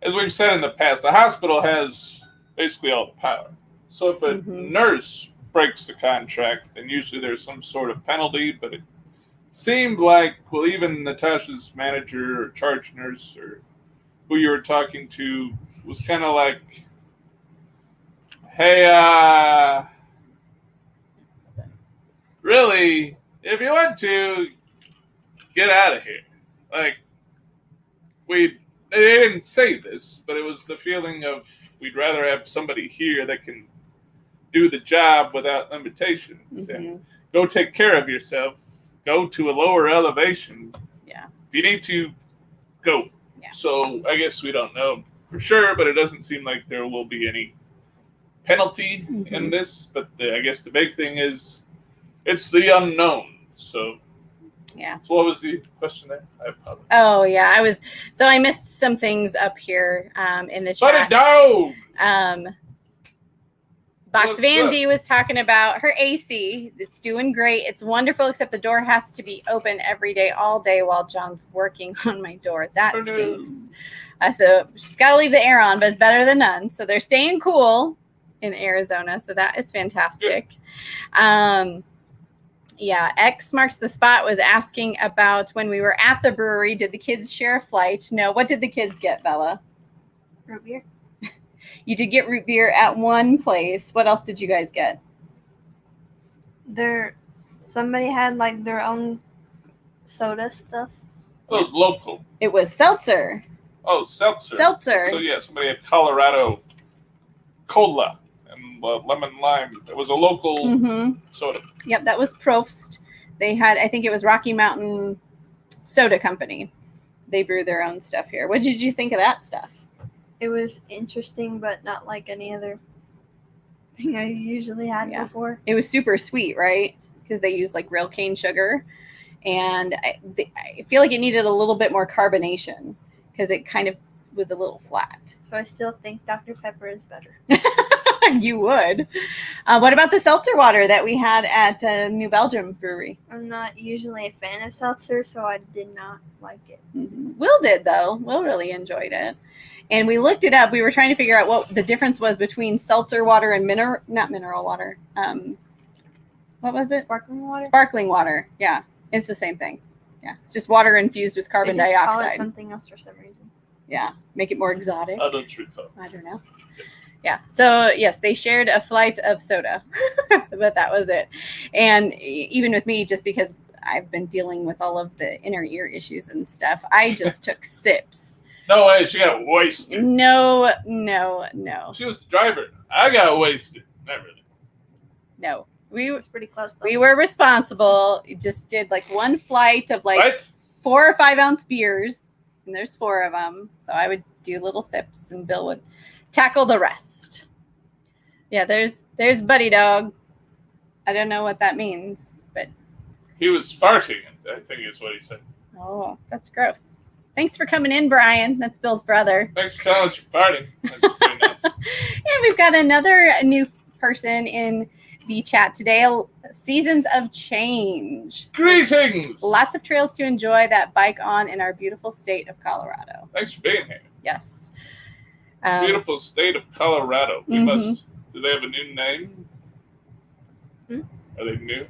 as we've said in the past, the hospital has basically all the power. So if a nurse breaks the contract, then usually there's some sort of penalty. But it seemed like, well, even Natasha's manager or charge nurse or who you were talking to was kind of like, hey, really, if you want to, get out of here. Like, they didn't say this, but it was the feeling of we'd rather have somebody here that can do the job without limitations. And go take care of yourself. Go to a lower elevation. Yeah. If you need to, go. Yeah. So I guess we don't know for sure, but it doesn't seem like there will be any penalty in this. But I guess the big thing is it's the unknown. So. Yeah. So what was the question there? I apologize. Oh yeah, I missed some things up here in the chat. Shut it down. Box Vandy was talking about her AC. It's doing great. It's wonderful, except the door has to be open every day, all day, while John's working on my door. That stinks. So she's got to leave the air on, but it's better than none. So they're staying cool. in Arizona. So that is fantastic. Yeah, X Marks the Spot was asking about when we were at the brewery, did the kids share a flight? No. What did the kids get, Bella? Root beer. You did get root beer at one place. What else did you guys get? Somebody had like their own soda stuff. Oh, it's local. It was seltzer. Oh, seltzer. Seltzer. So yeah, somebody had Colorado cola and lemon lime. It was a local soda. Yep, that was Probst. They had, I think it was Rocky Mountain Soda Company. They brew their own stuff here. What did you think of that stuff? It was interesting, but not like any other thing I usually had before. It was super sweet, right? Because they used like real cane sugar. And I feel like it needed a little bit more carbonation because it kind of was a little flat. So I still think Dr. Pepper is better. You would. What about the seltzer water that we had at New Belgium Brewery? I'm not usually a fan of seltzer, so I did not like it. Will did, though. Will really enjoyed it. And we looked it up. We were trying to figure out what the difference was between seltzer water and not mineral water. What was it? Sparkling water? Sparkling water. Yeah. It's the same thing. Yeah. It's just water infused with carbon they just dioxide. Call it something else for some reason. Yeah. Make it more exotic. I don't recall. I don't know. Yeah. So, yes, they shared a flight of soda, but that was it. And even with me, just because I've been dealing with all of the inner ear issues and stuff, I just took sips. No way. She got wasted. No. She was the driver. I got wasted. Not really. No. It's pretty close, though. We were responsible. Just did like one flight of like What? 4 or 5 ounce beers, and there's 4 of them. So I would do little sips, and Bill would tackle the rest. Yeah, there's Buddy Dog. I don't know what that means, but He was farting, I think is what he said. oh, that's gross. Thanks for coming in, Brian. That's Bill's brother. Thanks for telling us you're farting. That's pretty nice. And we've got another new person in the chat today. Seasons of Change. Greetings. Lots of trails to enjoy that bike on in our beautiful state of Colorado. Thanks for being here. Yes. Beautiful state of Colorado. We must. Do they have a new name? Are they new?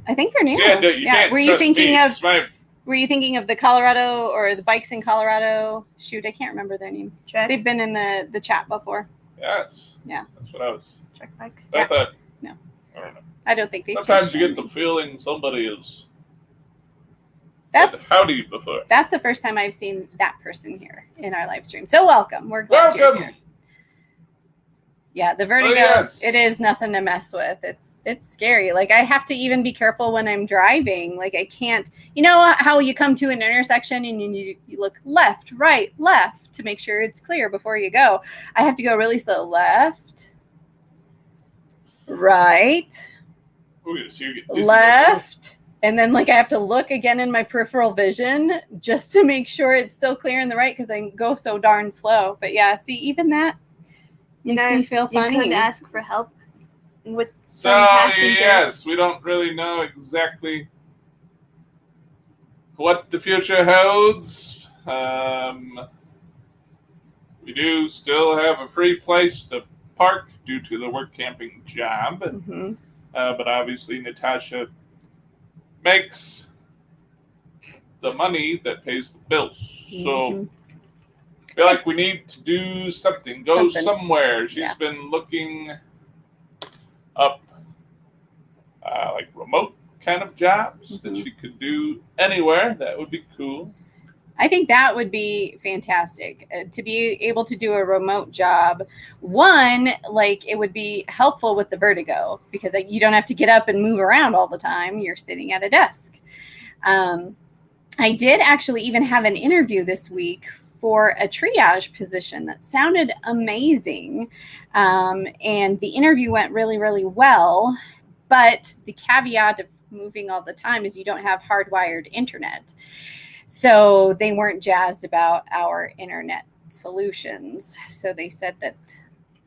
I think they're new. Yeah, you can't Were you trust thinking me. of? It's my- Were you thinking of the Colorado or the bikes in Colorado? Shoot, I can't remember their name. Trek? They've been in the chat before. Yes. Yeah. That's what I was. Trek bikes. I thought. No. I don't know. I don't think they. Sometimes you get the feeling somebody is. That's said howdy before. That's the first time I've seen that person here in our live stream. So welcome. We're glad you're Welcome. here. Yeah, the vertigo, yes. It is nothing to mess with. It's scary. Like I have to even be careful when I'm driving. Like I can't, you know how you come to an intersection and you look left, right, left to make sure it's clear before you go. I have to go really slow. Left, right, Ooh, so you get dizzy left. And then like I have to look again in my peripheral vision just to make sure it's still clear in the right because I go so darn slow. But yeah, see, even that makes me feel funny. You could ask for help with So some passengers. yes, we don't really know exactly what the future holds. We do still have a free place to park due to the work camping job, but obviously Natasha makes the money that pays the bills. So I feel like we need to do something, go somewhere. She's been looking up like remote kind of jobs that she could do anywhere. That would be cool. I think that would be fantastic to be able to do a remote job. One, like it would be helpful with the vertigo because you don't have to get up and move around all the time. You're sitting at a desk. I did actually even have an interview this week for a triage position that sounded amazing. And the interview went really, really well. But the caveat of moving all the time is you don't have hardwired internet. So they weren't jazzed about our internet solutions. So they said that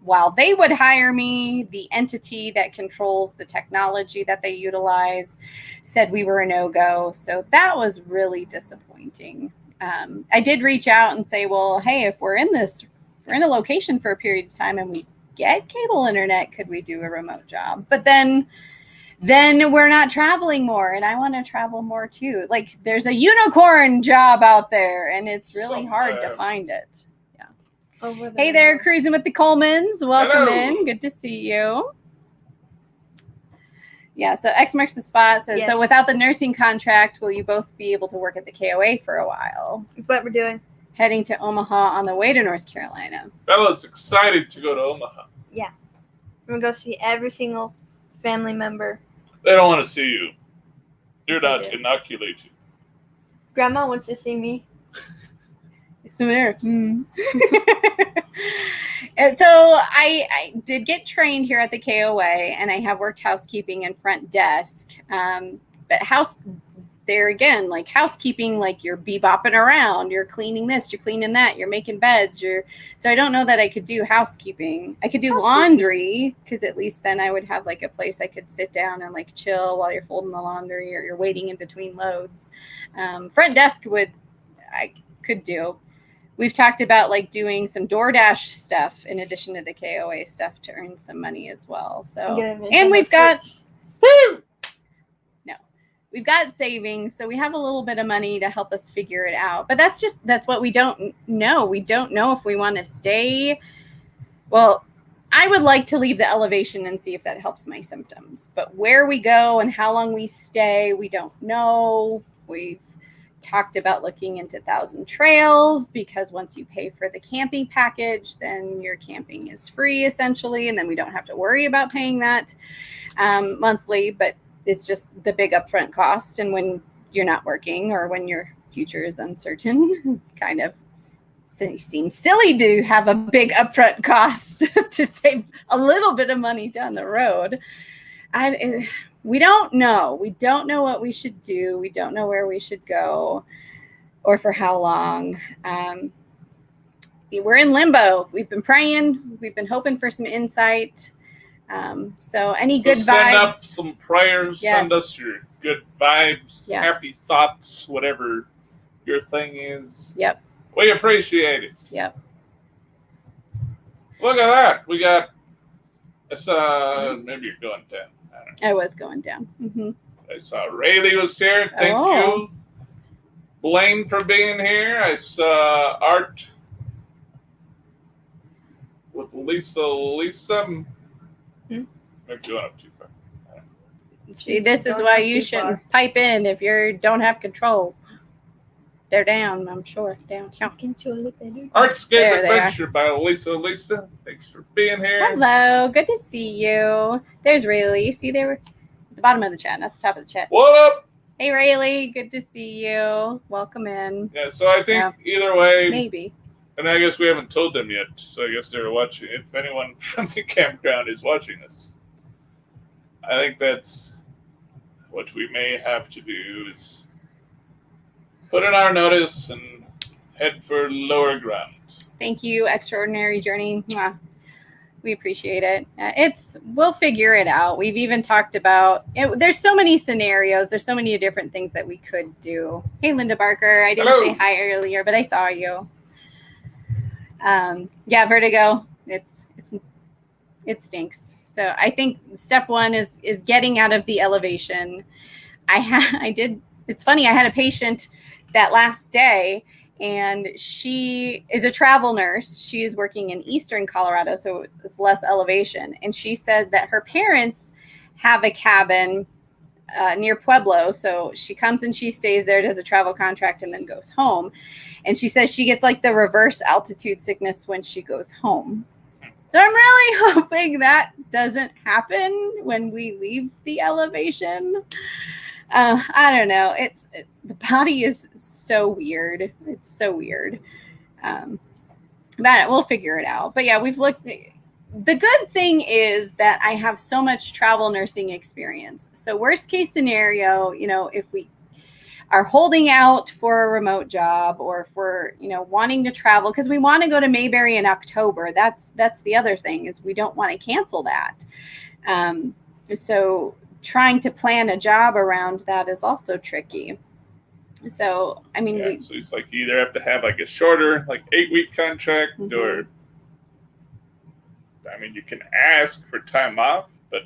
while they would hire me, the entity that controls the technology that they utilize said we were a no-go. So that was really disappointing. I did reach out and say, well, hey, if we're in a location for a period of time and we get cable internet, could we do a remote job? But then we're not traveling more, and I want to travel more too. Like, there's a unicorn job out there, and it's really hard to find it. Yeah. Hey there, cruising with the Colemans. Welcome in. Good to see you. Yeah, so X marks the spot says, Yes. So without the nursing contract, will you both be able to work at the KOA for a while? That's what we're doing. Heading to Omaha on the way to North Carolina. Bella's excited to go to Omaha. Yeah. We're going to go see every single family member. They don't want to see you. You're Yes, they not do. inoculated. Grandma wants to see me. So there. And so I did get trained here at the KOA, and I have worked housekeeping and front desk. But there again, like housekeeping, like you're bebopping around, you're cleaning this, you're cleaning that, you're making beds, so I don't know that I could do housekeeping. I could do laundry, because at least then I would have like a place I could sit down and like chill while you're folding the laundry or you're waiting in between loads. Front desk I could do. We've talked about like doing some DoorDash stuff in addition to the KOA stuff to earn some money as well. So, and we've got savings, so we have a little bit of money to help us figure it out. But that's what we don't know. We don't know if we want to stay. Well, I would like to leave the elevation and see if that helps my symptoms. But where we go and how long we stay, we don't know. We've talked about looking into Thousand Trails, because once you pay for the camping package, then your camping is free essentially, and then we don't have to worry about paying that monthly. But it's just the big upfront cost, and when you're not working or when your future is uncertain, it's kind of seems silly to have a big upfront cost to save a little bit of money down the road. We don't know. We don't know what we should do. We don't know where we should go or for how long. We're in limbo. We've been praying. We've been hoping for some insight. So any good vibes? Send up some prayers. Yes. Send us your good vibes, Yes. happy thoughts, whatever your thing is. Yep. We appreciate it. Yep. Look at that. We got it's maybe you're going down. I don't know. I was going down. Mm-hmm. I saw Rayleigh was here. Thank you. Blaine for being here. I saw Art with Lisa. Maybe going up too far. See, this is why you shouldn't pipe in if you don't have control. They're down, I'm sure. Down. Artscape Adventure by Lisa. Thanks for being here. Hello. Good to see you. There's Rayleigh. See, they were at the bottom of the chat, not the top of the chat. What up? Hey, Rayleigh. Good to see you. Welcome in. Yeah, so I think either way. Maybe. And I guess we haven't told them yet, so I guess they're watching. If anyone from the campground is watching us, I think that's what we may have to do is put in our notice and head for lower ground. Thank you, Extraordinary Journey. Mwah. We appreciate it. We'll figure it out. We've even talked about it. There's so many scenarios. There's so many different things that we could do. Hey, Linda Barker. I didn't say hi earlier, but I saw you. Yeah, vertigo. It stinks. So I think step one is getting out of the elevation. It's funny. I had a patient that last day, and she is a travel nurse. She is working in Eastern Colorado, so it's less elevation. And she said that her parents have a cabin near Pueblo. So she comes and she stays there, does a travel contract, and then goes home. And she says she gets like the reverse altitude sickness when she goes home. So I'm really hoping that doesn't happen when we leave the elevation. I don't know. The body is so weird. It's so weird. But we'll figure it out. But yeah, we've looked. The good thing is that I have so much travel nursing experience. So worst case scenario, if we are holding out for a remote job, or if we're, wanting to travel, because we want to go to Mayberry in October. That's the other thing, is we don't want to cancel that. So trying to plan a job around that is also tricky. So, I mean, so it's like you either have to have like a shorter, like 8-week contract, or I mean, you can ask for time off, but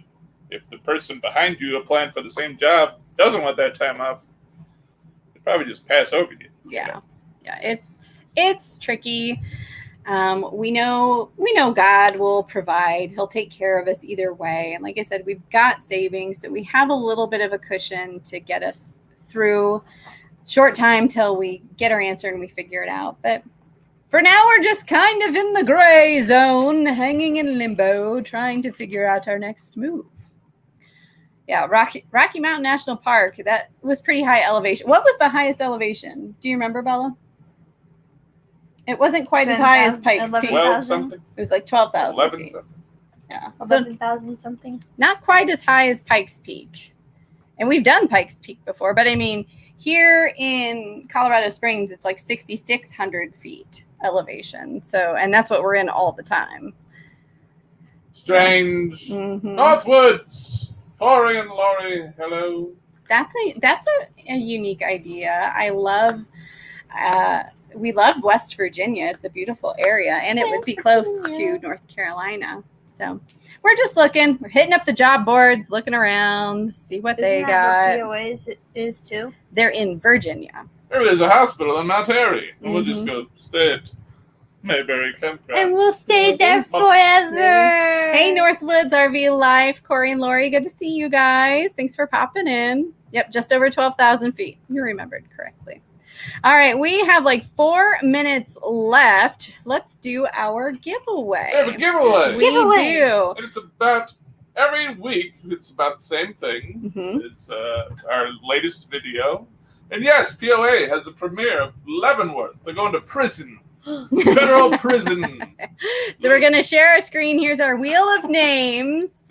if the person behind you applying for the same job doesn't want that time off, they probably just pass over you. Yeah. Yeah. It's tricky. We know God will provide. He'll take care of us either way. And like I said, we've got savings, so we have a little bit of a cushion to get us through short time till we get our answer and we figure it out. But for now, we're just kind of in the gray zone, hanging in limbo, trying to figure out our next move. Yeah, Rocky Mountain National Park, that was pretty high elevation. What was the highest elevation? Do you remember, Bella? It wasn't quite as high as Pikes Peak. 12 something? It was like 12,000 11 feet. something. Yeah. So 11,000 something. not quite as high as Pikes Peak. And we've done Pikes Peak before, but I mean, here in Colorado Springs, it's like 6,600 feet elevation. So, and that's what we're in all the time. Strange. Mhm. Northwoods. Tori and Lori, hello. That's a unique idea. I love, we love West Virginia. It's a beautiful area, and it would be close to North Carolina. So we're just looking. We're hitting up the job boards, looking around, see what they Isn't that got. where POA is too? They're in Virginia. Maybe there's a hospital in Mount Airy. We'll just Mhm. go stay at Mayberry Campground. And we'll stay there Maybe. forever. Hey, Northwoods RV Life, Corey and Lori, good to see you guys. Thanks for popping in. Yep, just over 12,000 feet. You remembered correctly. All right, we have like 4 minutes left. Let's do our giveaway. We have a giveaway. We Giveaway. do. And it's about every week. It's about the same thing. Mhm. It's our latest video. And yes, POA has a premiere of Leavenworth. They're going to prison. Federal prison. So we're going to share our screen. Here's our wheel of names.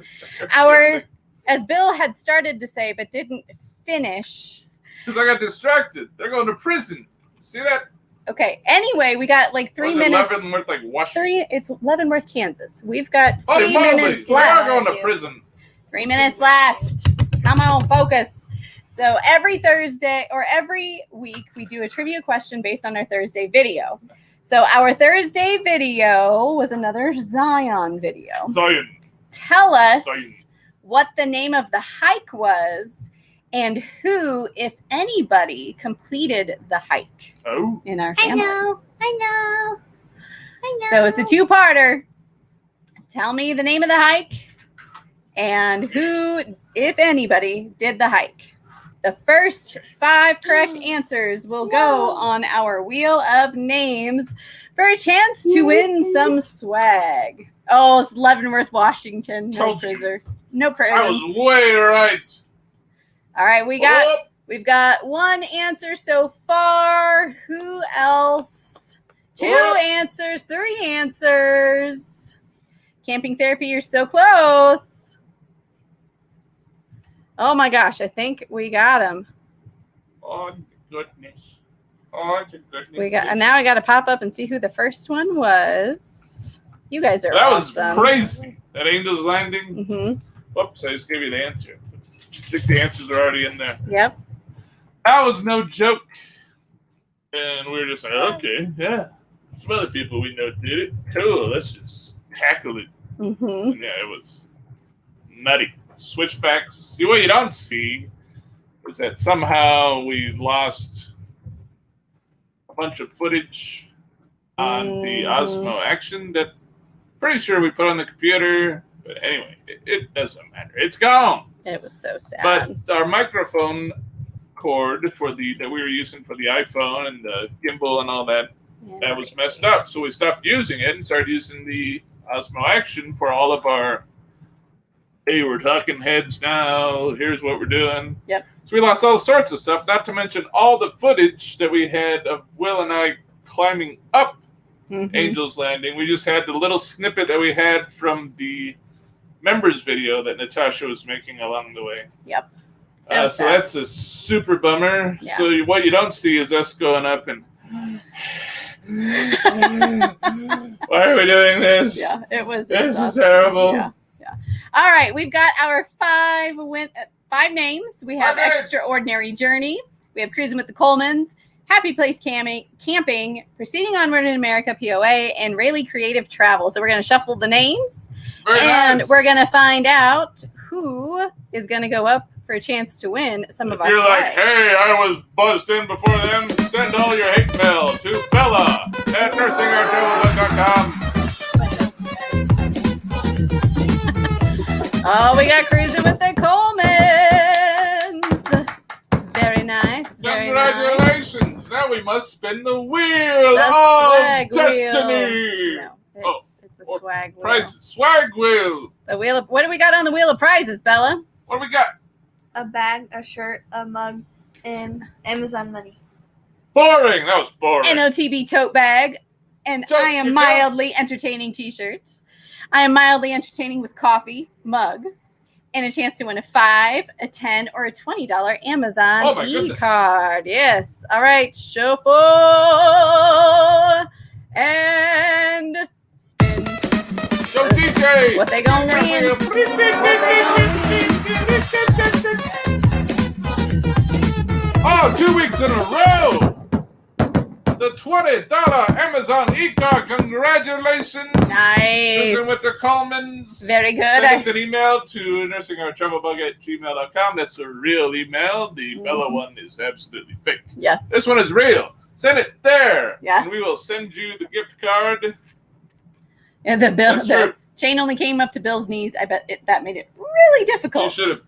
As Bill had started to say, but didn't finish. Because I got distracted. They're going to prison. See that? Okay. Anyway, we got like 3 Was it minutes. Leavenworth, like Washington? It's Leavenworth, Kansas. We've got Holy 3 moly, minutes we are left. going to prison. 3 minutes left. Come on, focus. So every Thursday or every week, we do a trivia question based on our Thursday video. So our Thursday video was another Zion video. Zion. Tell us Zion. what the name of the hike was and who, if anybody, completed the hike Oh. in our I family. know. So it's a two-parter. Tell me the name of the hike and who, if anybody, did the hike. The first 5 correct answers will go on our wheel of names for a chance to win some swag. Oh, it's Leavenworth, Washington. No Told you. prison. No I prison. was way right. All right, we've got 1 answer so far. Who else? 2 answers, 3 answers. Camping therapy, you're so close. Oh my gosh, I think we got him. Oh, goodness. Oh, goodness. And now I got to pop up and see who the first one was. You guys are That was awesome. crazy. That Angel's Landing. Mm-hmm. Whoops, I just gave you the answer. I think the answers are already in there. Yep. That was no joke. And we were just like, okay, yeah. Some other people we know did it. Cool, let's just tackle it. Mm-hmm. And yeah, it was nutty. Switchbacks. See, what you don't see is that somehow we lost a bunch of footage on the Osmo Action that pretty sure we put on the computer. But anyway, it doesn't matter. It's gone. It was so sad. But our microphone cord that we were using for the iPhone and the gimbal and all that, that was messed up. So we stopped using it and started using the Osmo Action for all of our, hey, we're talking heads now, here's what we're doing. Yep. So we lost all sorts of stuff, not to mention all the footage that we had of Will and I climbing up Angel's Landing. We just had the little snippet that we had from the members video that Natasha was making along the way. Yep. So that's a super bummer. Yeah. So what you don't see is us going up and why are we doing this? Yeah, it was. This is terrible. Yeah. All right, we've got our 5 names. We have 5 names. Extraordinary Journey. We have Cruising with the Colemans, Happy Place Camping, Proceeding Onward in America, POA, and Rayleigh Creative Travel. So we're going to shuffle the names, Very and nice. we're going to find out who is going to go up for a chance to win some of If our you're like, swag. hey, I was buzzed in before them, send all your hate mail to Bella at nursingourtravelbook.com. Oh, we got cruising with the Colemans. Very nice. Very nice. Congratulations! Now we must spin the wheel The of swag destiny. wheel. No, it's a or swag wheel. Prize swag wheel. The wheel of, what do we got on the wheel of prizes, Bella? What do we got? A bag, a shirt, a mug, and Amazon money. Boring. That was boring. NOTB tote bag. And Tote, I am you mildly entertaining t-shirts. I am mildly entertaining with coffee, mug, and a chance to win a $5, a $10, or a $20 Amazon Oh my goodness. e-card. Yes. All right. Shuffle and spin. Go DJ. What they gonna win? Oh, 2 weeks in a row. The $20 Amazon e-card. Congratulations. Nice. Cruising with the Colemans. Very good. Send us an email to nursingourtravelbug@gmail.com. That's a real email. The Bella one is absolutely fake. Yes. This one is real. Send it there. Yes. And we will send you the gift card. Yeah, the That's true. chain only came up to Bill's knees. I bet that made it really difficult. You should have.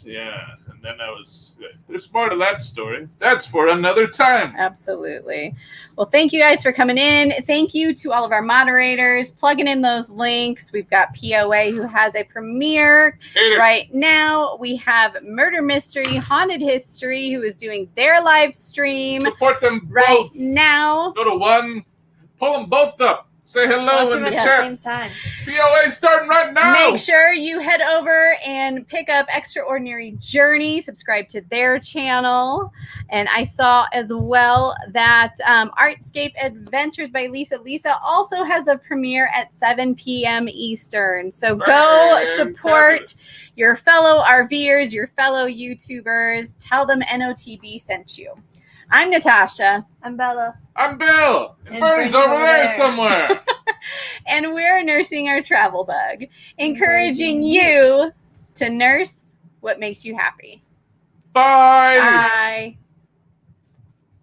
Yeah. And then I was. There's more to that story. That's for another time. Absolutely. Well, thank you guys for coming in. Thank you to all of our moderators plugging in those links. We've got POA who has a premiere right now. We have Murder Mystery Haunted History who is doing their live stream Support them right both. now. Go to one. Pull them both up. Say hello Watch in them the at chat. the same time. POA starting right now. Make sure you head over and pick up Extraordinary Journey. Subscribe to their channel. And I saw as well that Artscape Adventures by Lisa. Lisa also has a premiere at 7 p.m. Eastern. So go support your fellow RVers, your fellow YouTubers. Tell them NOTB sent you. I'm Natasha. I'm Bella. I'm Bill. And And Bernie's Bernie's over over there there. somewhere. And we're nursing our travel bug, encouraging you to nurse what makes you happy. Bye. Bye.